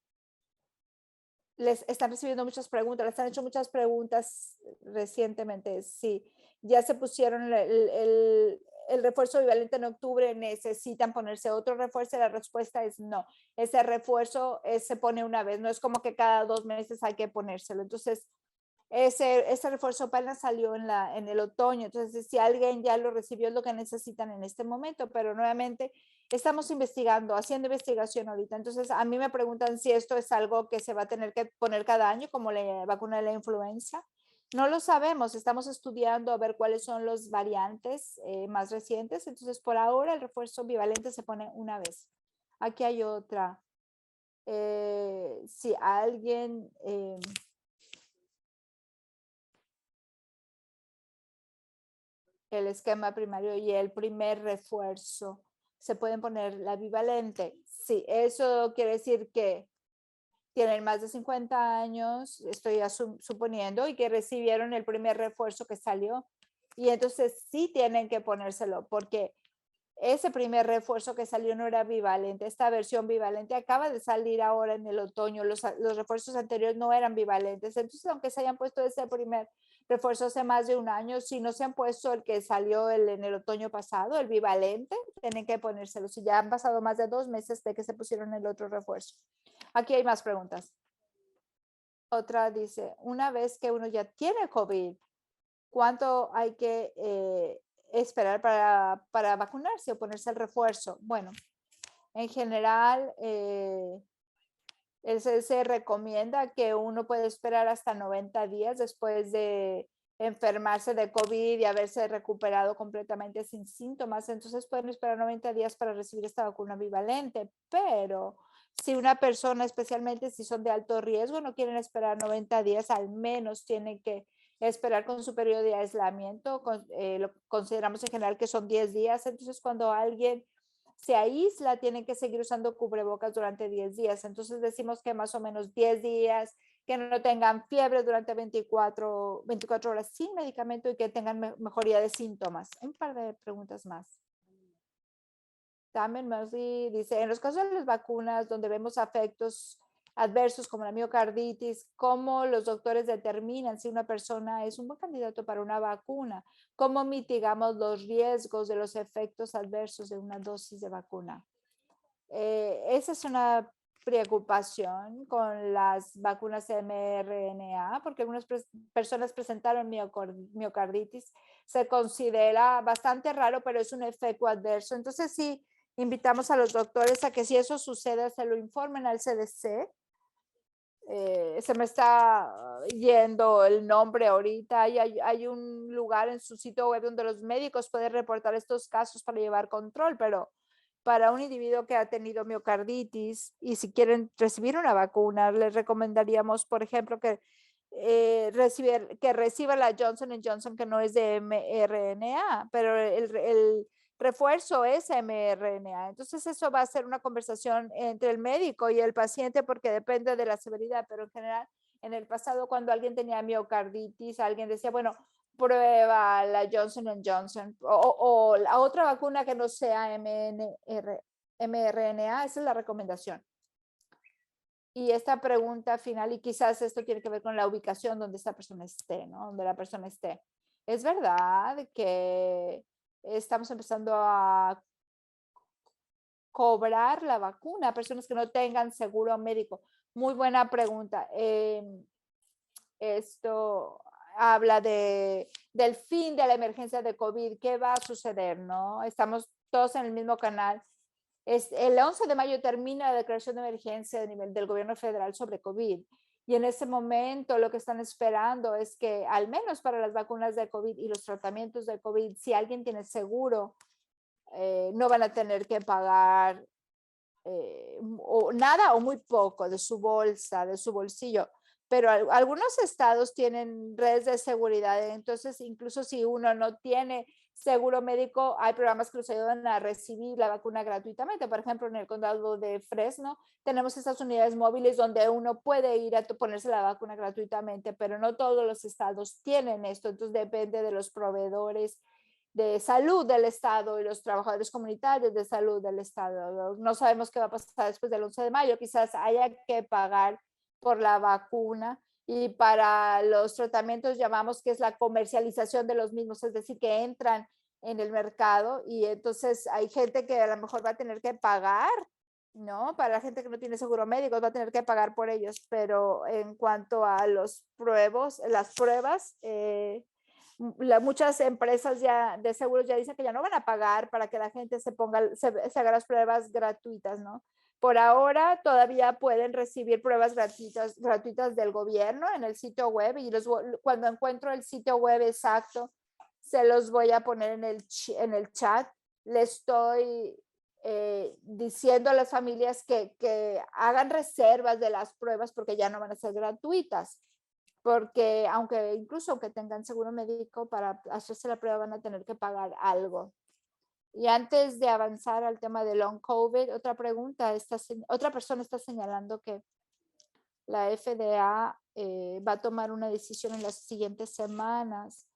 les están recibiendo muchas preguntas, les han hecho muchas preguntas recientemente. Sí, ya se pusieron el refuerzo bivalente en octubre, ¿necesitan ponerse otro refuerzo? La respuesta es no. Ese refuerzo se pone una vez, no es como que cada 2 meses hay que ponérselo. Entonces, ese refuerzo apenas salió en el otoño. Entonces, si alguien ya lo recibió, es lo que necesitan en este momento, pero nuevamente estamos investigando, haciendo investigación ahorita. Entonces, a mí me preguntan si esto es algo que se va a tener que poner cada año, como la vacuna de la influenza. No lo sabemos, estamos estudiando a ver cuáles son los variantes más recientes. Entonces, por ahora el refuerzo bivalente se pone una vez. Aquí hay otra. Si alguien... el esquema primario y el primer refuerzo, ¿se pueden poner la bivalente? Sí, eso quiere decir que tienen más de 50 años, estoy suponiendo, y que recibieron el primer refuerzo que salió. Y entonces sí tienen que ponérselo, porque ese primer refuerzo que salió no era bivalente. Esta versión bivalente acaba de salir ahora en el otoño. Los refuerzos anteriores no eran bivalentes. Entonces, aunque se hayan puesto ese primer refuerzo hace más de un año, si no se han puesto el que salió en el otoño pasado, el bivalente, tienen que ponérselo. Si ya han pasado más de 2 meses de que se pusieron el otro refuerzo. Aquí hay más preguntas. Otra dice, una vez que uno ya tiene COVID, ¿cuánto hay que esperar para vacunarse o ponerse el refuerzo? Bueno, en general, el CDC recomienda que uno puede esperar hasta 90 días después de enfermarse de COVID y haberse recuperado completamente sin síntomas. Entonces pueden esperar 90 días para recibir esta vacuna bivalente, pero si una persona, especialmente si son de alto riesgo, no quieren esperar 90 días, al menos tienen que esperar con su periodo de aislamiento. Lo consideramos en general que son 10 días. Entonces, cuando alguien se aísla, tienen que seguir usando cubrebocas durante 10 días. Entonces, decimos que más o menos 10 días, que no tengan fiebre durante 24 horas sin medicamento y que tengan mejoría de síntomas. Un par de preguntas más. También Mercy dice, en los casos de las vacunas donde vemos efectos adversos como la miocarditis, ¿cómo los doctores determinan si una persona es un buen candidato para una vacuna? ¿Cómo mitigamos los riesgos de los efectos adversos de una dosis de vacuna? Esa es una preocupación con las vacunas mRNA, porque algunas personas presentaron miocarditis. Se considera bastante raro, pero es un efecto adverso. Entonces, sí, invitamos a los doctores a que si eso sucede, se lo informen al CDC. Se me está yendo el nombre ahorita. Hay un lugar en su sitio web donde los médicos pueden reportar estos casos para llevar control, pero para un individuo que ha tenido miocarditis y si quieren recibir una vacuna, les recomendaríamos, por ejemplo, que reciba la Johnson Johnson, que no es de mRNA, pero el refuerzo es mRNA. Entonces eso va a ser una conversación entre el médico y el paciente porque depende de la severidad, pero en general, en el pasado cuando alguien tenía miocarditis, alguien decía, bueno, prueba la Johnson Johnson o la otra vacuna que no sea mRNA, esa es la recomendación. Y esta pregunta final, y quizás esto tiene que ver con la ubicación donde esta persona esté, ¿no? Donde la persona esté. ¿Es verdad que estamos empezando a cobrar la vacuna a personas que no tengan seguro médico? Muy buena pregunta. Esto habla del fin de la emergencia de COVID. ¿Qué va a suceder, no? Estamos todos en el mismo canal. El 11 de mayo termina la declaración de emergencia a nivel del gobierno federal sobre COVID. Y en ese momento lo que están esperando es que al menos para las vacunas de COVID y los tratamientos de COVID, si alguien tiene seguro, no van a tener que pagar o nada o muy poco de su bolsa, de su bolsillo. Pero algunos estados tienen redes de seguridad, entonces incluso si uno no tiene seguro médico, hay programas que los ayudan a recibir la vacuna gratuitamente. Por ejemplo, en el condado de Fresno tenemos estas unidades móviles donde uno puede ir a ponerse la vacuna gratuitamente, pero no todos los estados tienen esto, entonces depende de los proveedores de salud del estado y los trabajadores comunitarios de salud del estado. No sabemos qué va a pasar después del 11 de mayo, quizás haya que pagar por la vacuna y para los tratamientos llamamos que es la comercialización de los mismos, es decir, que entran en el mercado y entonces hay gente que a lo mejor va a tener que pagar, ¿no? Para la gente que no tiene seguro médico va a tener que pagar por ellos, pero en cuanto a las pruebas, muchas empresas ya de seguros ya dicen que ya no van a pagar para que la gente se haga las pruebas gratuitas, ¿no? Por ahora todavía pueden recibir pruebas gratuitas del gobierno en el sitio web y cuando encuentro el sitio web exacto, se los voy a poner en el chat. Le estoy diciendo a las familias que hagan reservas de las pruebas porque ya no van a ser gratuitas. Porque incluso aunque tengan seguro médico, para hacerse la prueba van a tener que pagar algo. Y antes de avanzar al tema de long COVID, otra persona está señalando que la FDA va a tomar una decisión en las siguientes semanas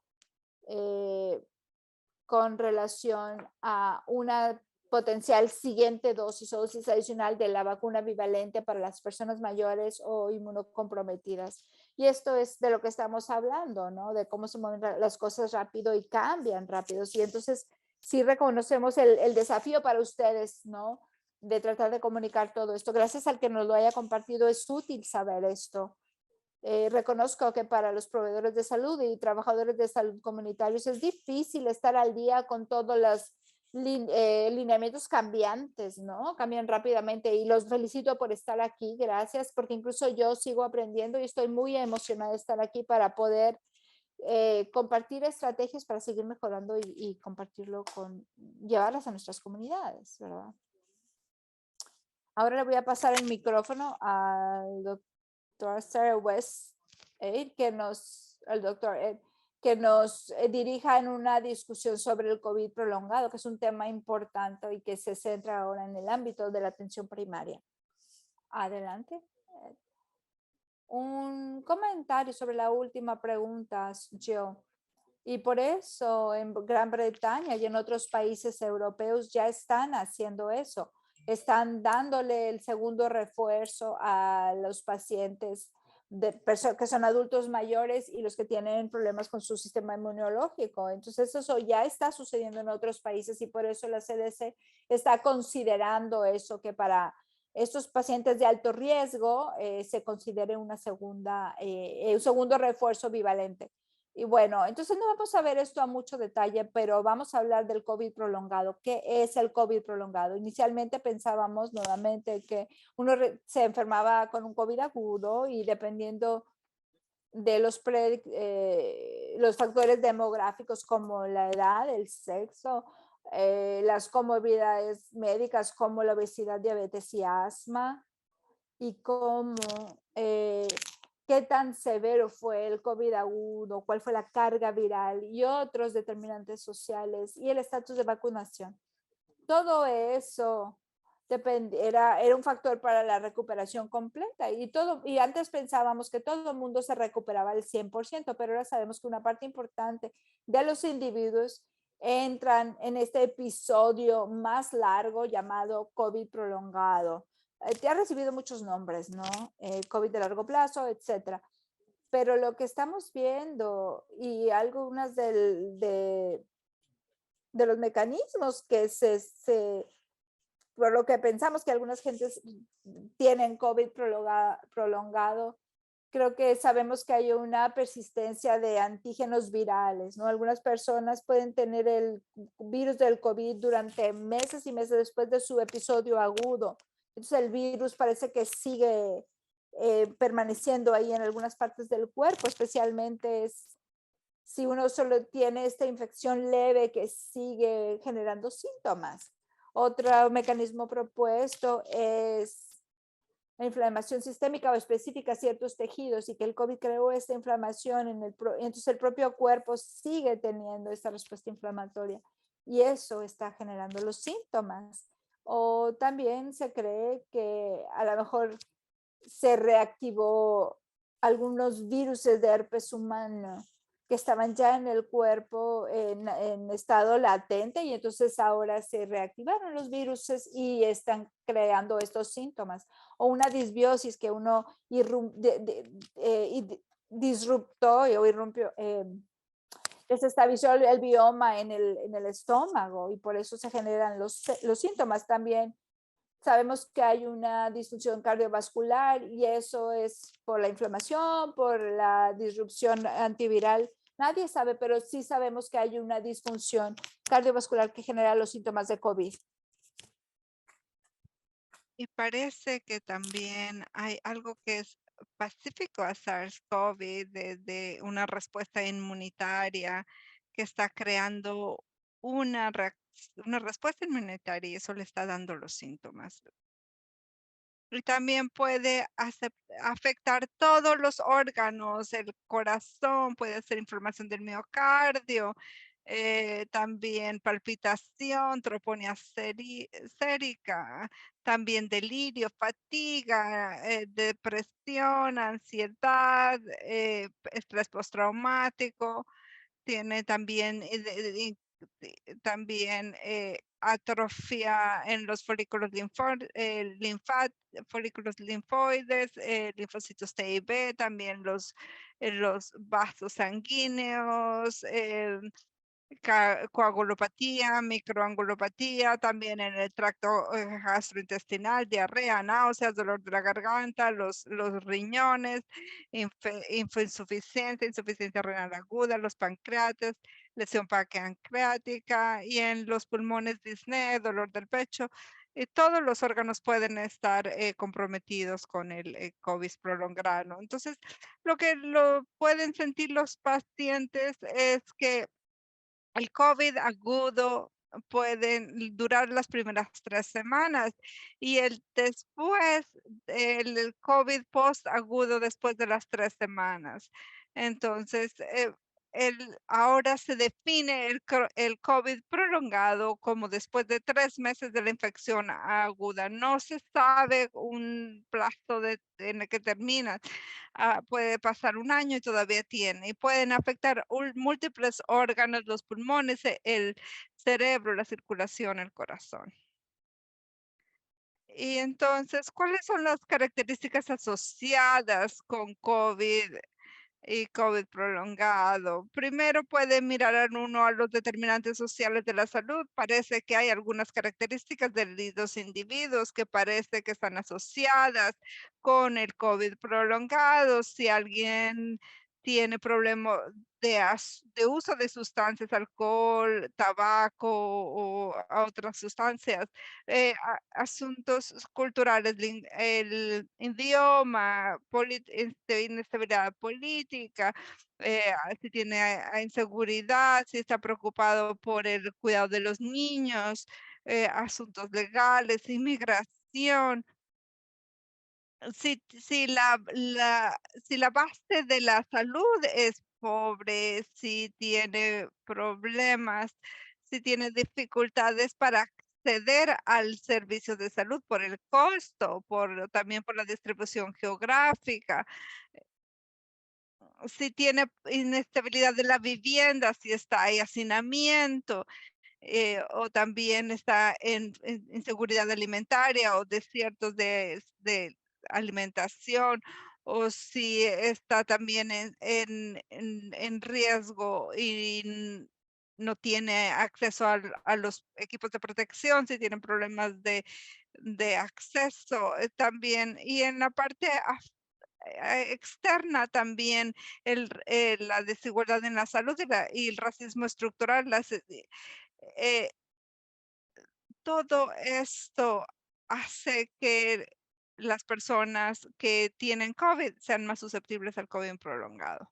con relación a una potencial siguiente dosis o dosis adicional de la vacuna bivalente para las personas mayores o inmunocomprometidas. Y esto es de lo que estamos hablando, ¿no? De cómo se mueven las cosas rápido y cambian rápido. Y entonces sí reconocemos el desafío para ustedes, ¿no? De tratar de comunicar todo esto. Gracias al que nos lo haya compartido, es útil saber esto. Reconozco que para los proveedores de salud y trabajadores de salud comunitarios es difícil estar al día con todos los lineamientos cambiantes, ¿no? Cambian rápidamente y los felicito por estar aquí. Gracias, porque incluso yo sigo aprendiendo y estoy muy emocionada de estar aquí para poder compartir estrategias para seguir mejorando y compartirlo llevarlas a nuestras comunidades, ¿verdad? Ahora le voy a pasar el micrófono al doctor Sarah West, el doctor Ed, que nos dirija en una discusión sobre el COVID prolongado, que es un tema importante y que se centra ahora en el ámbito de la atención primaria. Adelante. Un comentario sobre la última pregunta, Joe. Y por eso en Gran Bretaña y en otros países europeos ya están haciendo eso. Están dándole el segundo refuerzo a los pacientes que son adultos mayores y los que tienen problemas con su sistema inmunológico. Entonces eso ya está sucediendo en otros países y por eso la CDC está considerando eso, que para estos pacientes de alto riesgo se considere un segundo refuerzo bivalente. Y bueno, entonces no vamos a ver esto a mucho detalle, pero vamos a hablar del COVID prolongado. ¿Qué es el COVID prolongado? Inicialmente pensábamos nuevamente que se enfermaba con un COVID agudo y dependiendo de los factores demográficos como la edad, el sexo, las comorbilidades médicas como la obesidad, diabetes y asma, y cómo, qué tan severo fue el COVID agudo, cuál fue la carga viral y otros determinantes sociales y el estatus de vacunación. Todo eso era un factor para la recuperación completa y antes pensábamos que todo el mundo se recuperaba al 100%, pero ahora sabemos que una parte importante de los individuos entran en este episodio más largo llamado COVID prolongado. Te ha recibido muchos nombres, ¿no? COVID de largo plazo, etcétera. Pero lo que estamos viendo y algunas de los mecanismos que por lo que pensamos que algunas gentes tienen COVID prolongado, creo que sabemos que hay una persistencia de antígenos virales, ¿no? Algunas personas pueden tener el virus del COVID durante meses y meses después de su episodio agudo. Entonces el virus parece que sigue permaneciendo ahí en algunas partes del cuerpo, especialmente si uno solo tiene esta infección leve que sigue generando síntomas. Otro mecanismo propuesto es la inflamación sistémica o específica a ciertos tejidos y que el COVID creó esta inflamación entonces el propio cuerpo sigue teniendo esta respuesta inflamatoria y eso está generando los síntomas. O también se cree que a lo mejor se reactivó algunos virus de herpes humano que estaban ya en el cuerpo en estado latente y entonces ahora se reactivaron los virus y están creando estos síntomas. O una disbiosis que uno disruptó o irrumpió, desestabilizó el bioma en el estómago y por eso se generan los síntomas también. Sabemos que hay una disfunción cardiovascular y eso es por la inflamación, por la disrupción antiviral. Nadie sabe, pero sí sabemos que hay una disfunción cardiovascular que genera los síntomas de COVID. Y parece que también hay algo que es pacífico a SARS-CoV, de una respuesta inmunitaria que está creando una respuesta inmunitaria y eso le está dando los síntomas. Y también puede afectar todos los órganos, el corazón, puede ser inflamación del miocardio, también palpitación, troponía sérica, también delirio, fatiga, depresión, ansiedad, estrés postraumático, tiene también, también atrofia en los folículos linfoides, linfocitos T y B, también los vasos sanguíneos, coagulopatía, microangulopatía, también en el tracto gastrointestinal, diarrea, náuseas, dolor de la garganta, los riñones, insuficiencia renal aguda, los pancreates, lesión pancreática y en los pulmones disnea, dolor del pecho. Y todos los órganos pueden estar comprometidos con el COVID prolongado. Entonces, lo que lo pueden sentir los pacientes es que el COVID agudo puede durar las primeras 3 semanas y después el COVID post agudo después de las 3 semanas. Entonces, ahora se define el COVID prolongado como después de 3 meses de la infección aguda. No se sabe un plazo en el que termina. Puede pasar un año y todavía tiene, y pueden afectar múltiples órganos, los pulmones, el cerebro, la circulación, el corazón. Y entonces, ¿cuáles son las características asociadas con COVID y COVID prolongado? Primero puede mirar uno a los determinantes sociales de la salud. Parece que hay algunas características de los individuos que parece que están asociadas con el COVID prolongado. Si alguien tiene problemas de uso de sustancias, alcohol, tabaco o a otras sustancias, asuntos culturales, el idioma, inestabilidad política, si tiene inseguridad, si está preocupado por el cuidado de los niños, asuntos legales, inmigración. Si la base de la salud es pobre, si tiene problemas, si tiene dificultades para acceder al servicio de salud por el costo, también por la distribución geográfica, si tiene inestabilidad de la vivienda, si está hay hacinamiento, o también está en inseguridad alimentaria o desiertos de alimentación, o si está también en riesgo y no tiene acceso a los equipos de protección, si tienen problemas de acceso también. Y en la parte externa también la desigualdad en la salud y el racismo estructural, eh, todo esto hace que las personas que tienen COVID sean más susceptibles al COVID prolongado.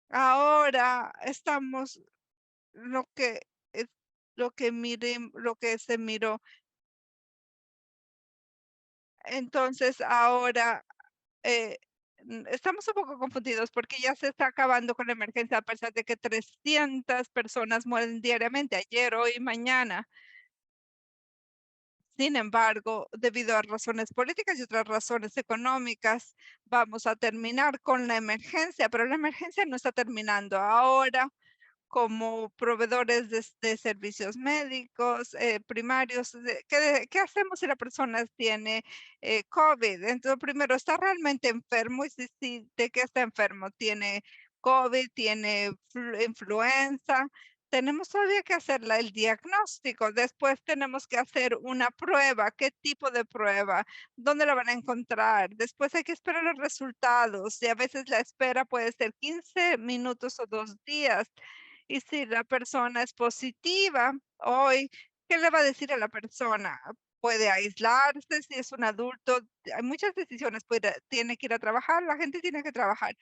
Ahora estamos lo que es lo que se miró. Entonces ahora estamos un poco confundidos porque ya se está acabando con la emergencia a pesar de que 300 personas mueren diariamente, ayer, hoy y mañana. Sin embargo, debido a razones políticas y otras razones económicas, vamos a terminar con la emergencia, pero la emergencia no está terminando. Ahora, como proveedores de servicios médicos primarios, ¿qué hacemos si la persona tiene COVID? Entonces, primero, ¿está realmente enfermo? Y si de qué está enfermo, tiene COVID, tiene influenza. Tenemos todavía que hacer el diagnóstico. Después tenemos que hacer una prueba. ¿Qué tipo de prueba? ¿Dónde la van a encontrar? Después hay que esperar los resultados y a veces la espera puede ser 15 minutos o 2 días. Y si la persona es positiva hoy, ¿qué le va a decir a la persona? Puede aislarse si es un adulto. Hay muchas decisiones. Tiene que ir a trabajar, la gente tiene que trabajar.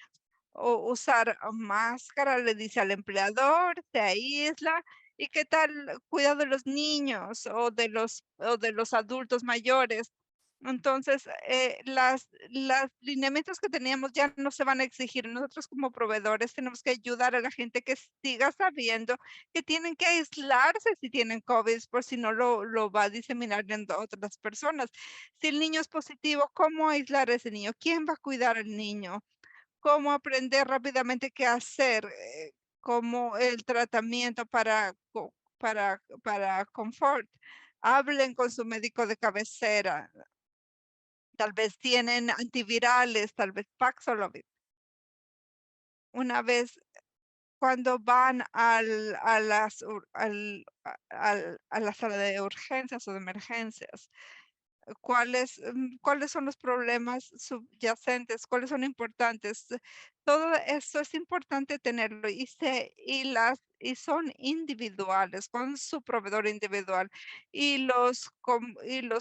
O usar máscara, le dice al empleador, se aísla. ¿Y qué tal cuidado de los niños o de los adultos mayores? Entonces, las lineamientos que teníamos ya no se van a exigir. Nosotros como proveedores tenemos que ayudar a la gente que siga sabiendo que tienen que aislarse si tienen COVID, por si no lo va a diseminar en otras personas. Si el niño es positivo, ¿cómo aislar a ese niño? ¿Quién va a cuidar al niño? ¿Cómo aprender rápidamente qué hacer? Como el tratamiento para confort. Hablen con su médico de cabecera. Tal vez tienen antivirales, tal vez Paxlovid. Una vez cuando van a las a la sala de urgencias o de emergencias, ¿cuáles son los problemas subyacentes? ¿Cuáles son importantes? Todo eso es importante tenerlo y son individuales, con su proveedor individual. Y los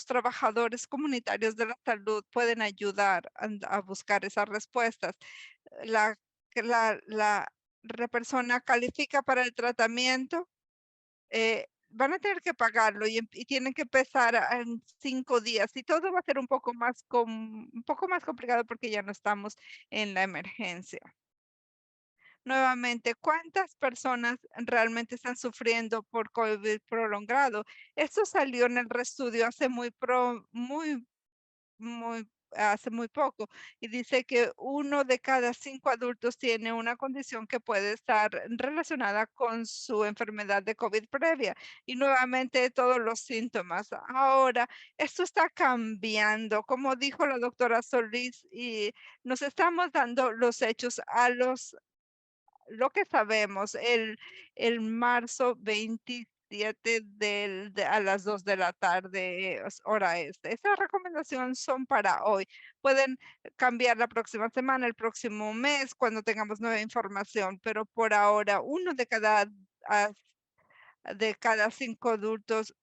trabajadores comunitarios de la salud pueden ayudar a buscar esas respuestas. La la persona califica para el tratamiento, van a tener que pagarlo y tienen que empezar en 5 días, y todo va a ser un poco más complicado porque ya no estamos en la emergencia. Nuevamente, ¿cuántas personas realmente están sufriendo por COVID prolongado? Esto salió en el estudio hace muy poco, y dice que 1 de cada 5 adultos tiene una condición que puede estar relacionada con su enfermedad de COVID previa, y nuevamente todos los síntomas. Ahora, esto está cambiando, como dijo la doctora Solís, y nos estamos dando los hechos lo que sabemos, el marzo 25 7 a las 2 de la tarde, hora este. Esas recomendaciones son para hoy. Pueden cambiar la próxima semana, el próximo mes, cuando tengamos nueva información, pero por ahora, ah, de cada 5 adultos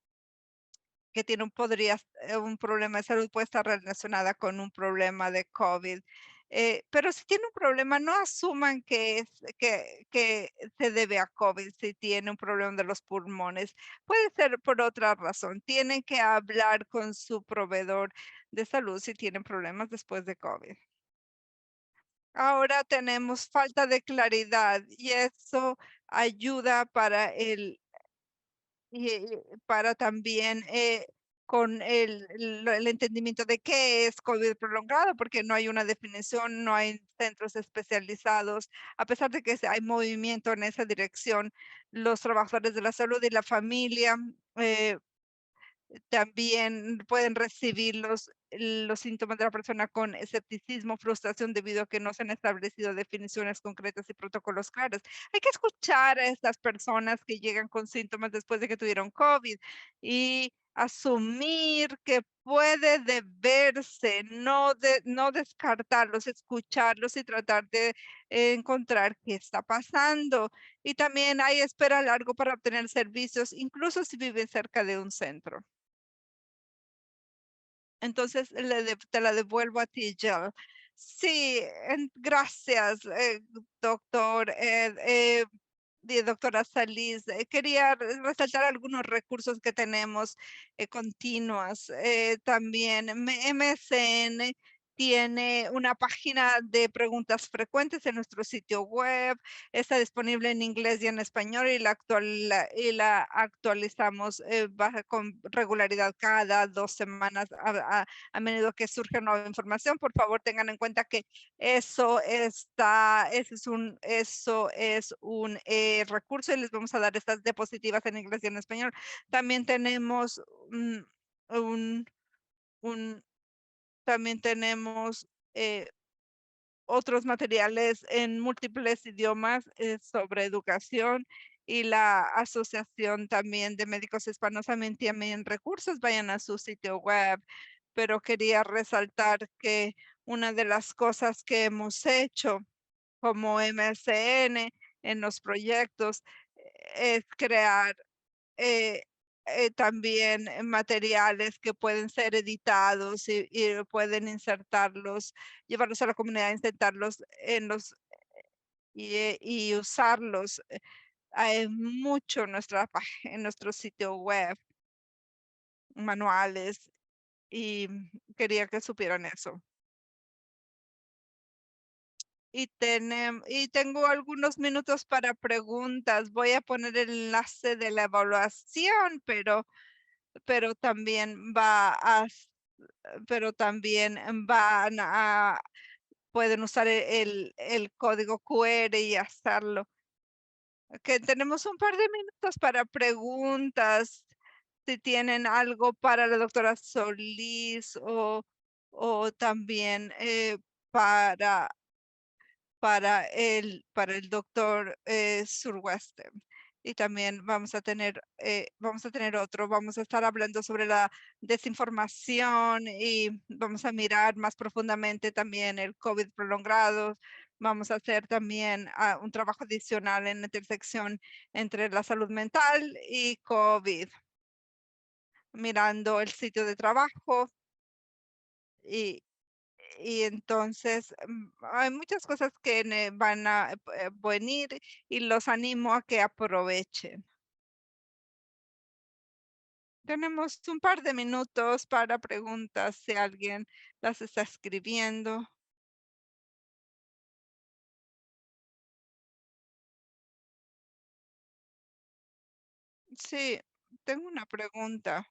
que tiene un problema de salud puede estar relacionada con un problema de COVID. Pero si tiene un problema, no asuman que se debe a COVID si tiene un problema de los pulmones. Puede ser por otra razón. Tienen que hablar con su proveedor de salud si tienen problemas después de COVID. Ahora tenemos falta de claridad y eso ayuda para también con el entendimiento de qué es COVID prolongado, porque no hay una definición, no hay centros especializados. A pesar de que hay movimiento en esa dirección, los trabajadores de la salud y la familia eh, también pueden recibir los síntomas de la persona con escepticismo, frustración debido a que no se han establecido definiciones concretas y protocolos claros. Hay que escuchar a estas personas que llegan con síntomas después de que tuvieron COVID y asumir que puede deberse, no descartarlos, escucharlos y tratar de encontrar qué está pasando. Y también hay espera largo para obtener servicios, incluso si viven cerca de un centro. Entonces, te la devuelvo a ti, Jill. Sí, gracias, doctor, doctora Salís. Quería resaltar algunos recursos que tenemos continuas. También MSN tiene una página de preguntas frecuentes en nuestro sitio web. Está disponible en inglés y en español y la actualizamos con regularidad cada 2 semanas a menudo que surge nueva información. Por favor, tengan en cuenta que eso es un recurso y les vamos a dar estas diapositivas en inglés y en español. También tenemos mm, un, un- también tenemos otros materiales en múltiples idiomas sobre educación y la Asociación también de Médicos Hispanos también tienen recursos, vayan a su sitio web, pero quería resaltar que una de las cosas que hemos hecho como MSN en los proyectos es crear eh, también materiales que pueden ser editados y pueden insertarlos, llevarlos a la comunidad, insertarlos y usarlos. Hay mucho en en nuestro sitio web, manuales, y quería que supieran eso. Y tengo algunos minutos para preguntas. Voy a poner el enlace de la evaluación, pero también pero también pueden usar el código QR y hacerlo. Que tenemos un par de minutos para preguntas. Si tienen algo para la doctora Solís o también para para el doctor Surwester. Y también vamos a tener otro, vamos a estar hablando sobre la desinformación y vamos a mirar más profundamente también el COVID prolongado. Vamos a hacer también un trabajo adicional en la intersección entre la salud mental y COVID, mirando el sitio de trabajo y entonces hay muchas cosas que van a venir y los animo a que aprovechen. Tenemos un par de minutos para preguntas si alguien las está escribiendo. Sí, tengo una pregunta.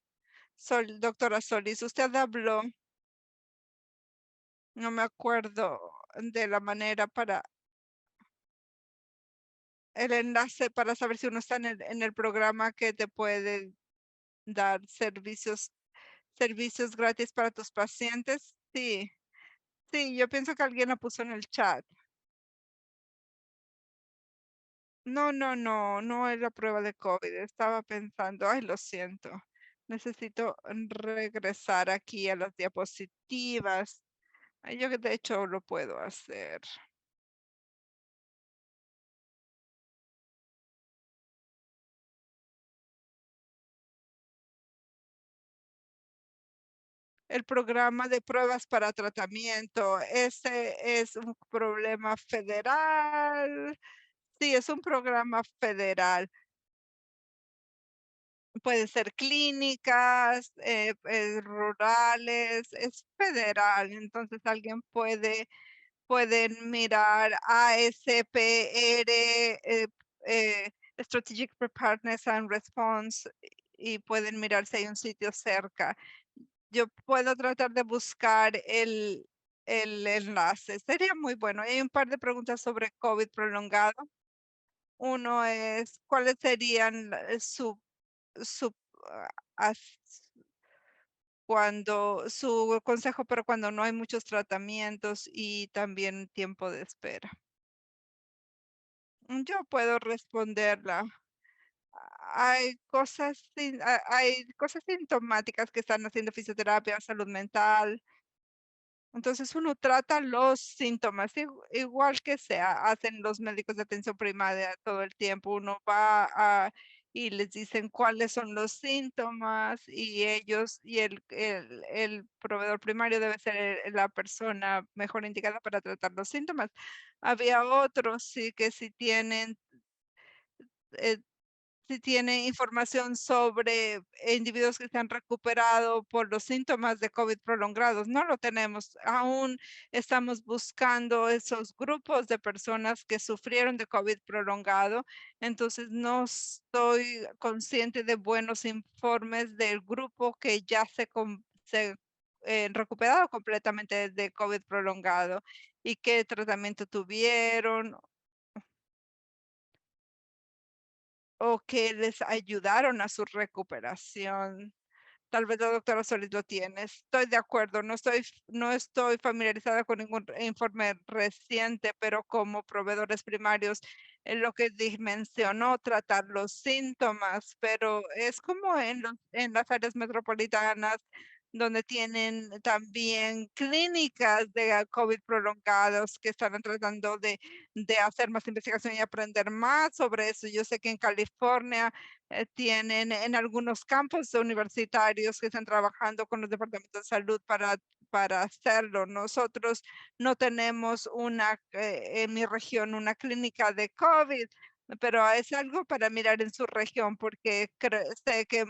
Doctora Solís, usted habló, no me acuerdo de la manera para el enlace para saber si uno está en el programa que te puede dar servicios gratis para tus pacientes. Sí, sí, yo pienso que alguien lo puso en el chat. No es la prueba de COVID. Estaba pensando, ay, lo siento. Necesito regresar aquí a las diapositivas. Ay, yo de hecho lo puedo hacer. El programa de pruebas para tratamiento, ese es un problema federal. Sí, es un programa federal. Pueden ser clínicas, rurales, es federal. Entonces alguien pueden mirar ASPR, Strategic Preparedness and Response, y pueden mirar si hay un sitio cerca. Yo puedo tratar de buscar el enlace. Sería muy bueno. Hay un par de preguntas sobre COVID prolongado. Uno es, ¿cuáles serían su, ah, as- su consejo, pero cuando no hay muchos tratamientos y también tiempo de espera? Yo puedo responderla. Hay cosas sintomáticas que están haciendo fisioterapia, salud mental. Entonces uno trata los síntomas, igual que hacen los médicos de atención primaria todo el tiempo. Uno va y les dicen cuáles son los síntomas y el proveedor primario debe ser la persona mejor indicada para tratar los síntomas. Había otros sí que eh, si tiene información sobre individuos que se han recuperado por los síntomas de COVID prolongados. No lo tenemos. Aún estamos buscando esos grupos de personas que sufrieron de COVID prolongado. Entonces, no estoy consciente de buenos informes del grupo que ya se recuperado completamente de COVID prolongado y qué tratamiento tuvieron o que les ayudaron a su recuperación. Tal vez la doctora Solís lo tiene. Estoy de acuerdo, no estoy familiarizada con ningún informe reciente, pero como proveedores primarios, en lo que mencionó, tratar los síntomas, pero es como en las áreas metropolitanas donde tienen también clínicas de COVID prolongados que están tratando de hacer más investigación y aprender más sobre eso. Yo sé que en California tienen en algunos campos universitarios que están trabajando con los departamentos de salud para hacerlo. Nosotros no tenemos en mi región una clínica de COVID, pero es algo para mirar en su región porque sé que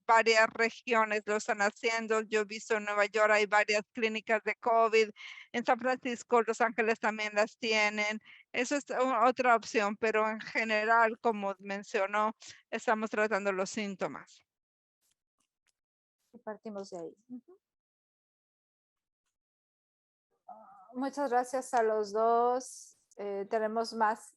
varias regiones lo están haciendo. Yo he visto en Nueva York hay varias clínicas de COVID. En San Francisco, Los Ángeles también las tienen. Eso es otra opción, pero en general, como mencionó, estamos tratando los síntomas. Y partimos de ahí. Muchas gracias a los dos. Tenemos más.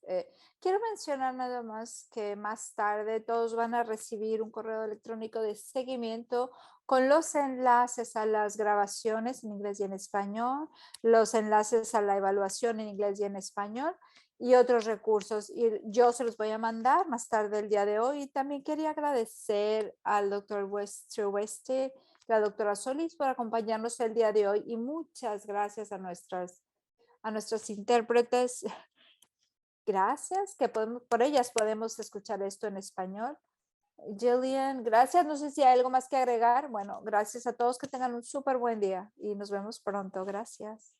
Quiero mencionar nada más que más tarde todos van a recibir un correo electrónico de seguimiento con los enlaces a las grabaciones en inglés y en español, los enlaces a la evaluación en inglés y en español y otros recursos. Y yo se los voy a mandar más tarde el día de hoy. Y también quería agradecer al doctor Weste, la doctora Solís, por acompañarnos el día de hoy y muchas gracias a nuestras intérpretes. Gracias, que por ellas podemos escuchar esto en español. Jillian, gracias. No sé si hay algo más que agregar. Bueno, gracias a todos, que tengan un súper buen día y nos vemos pronto. Gracias.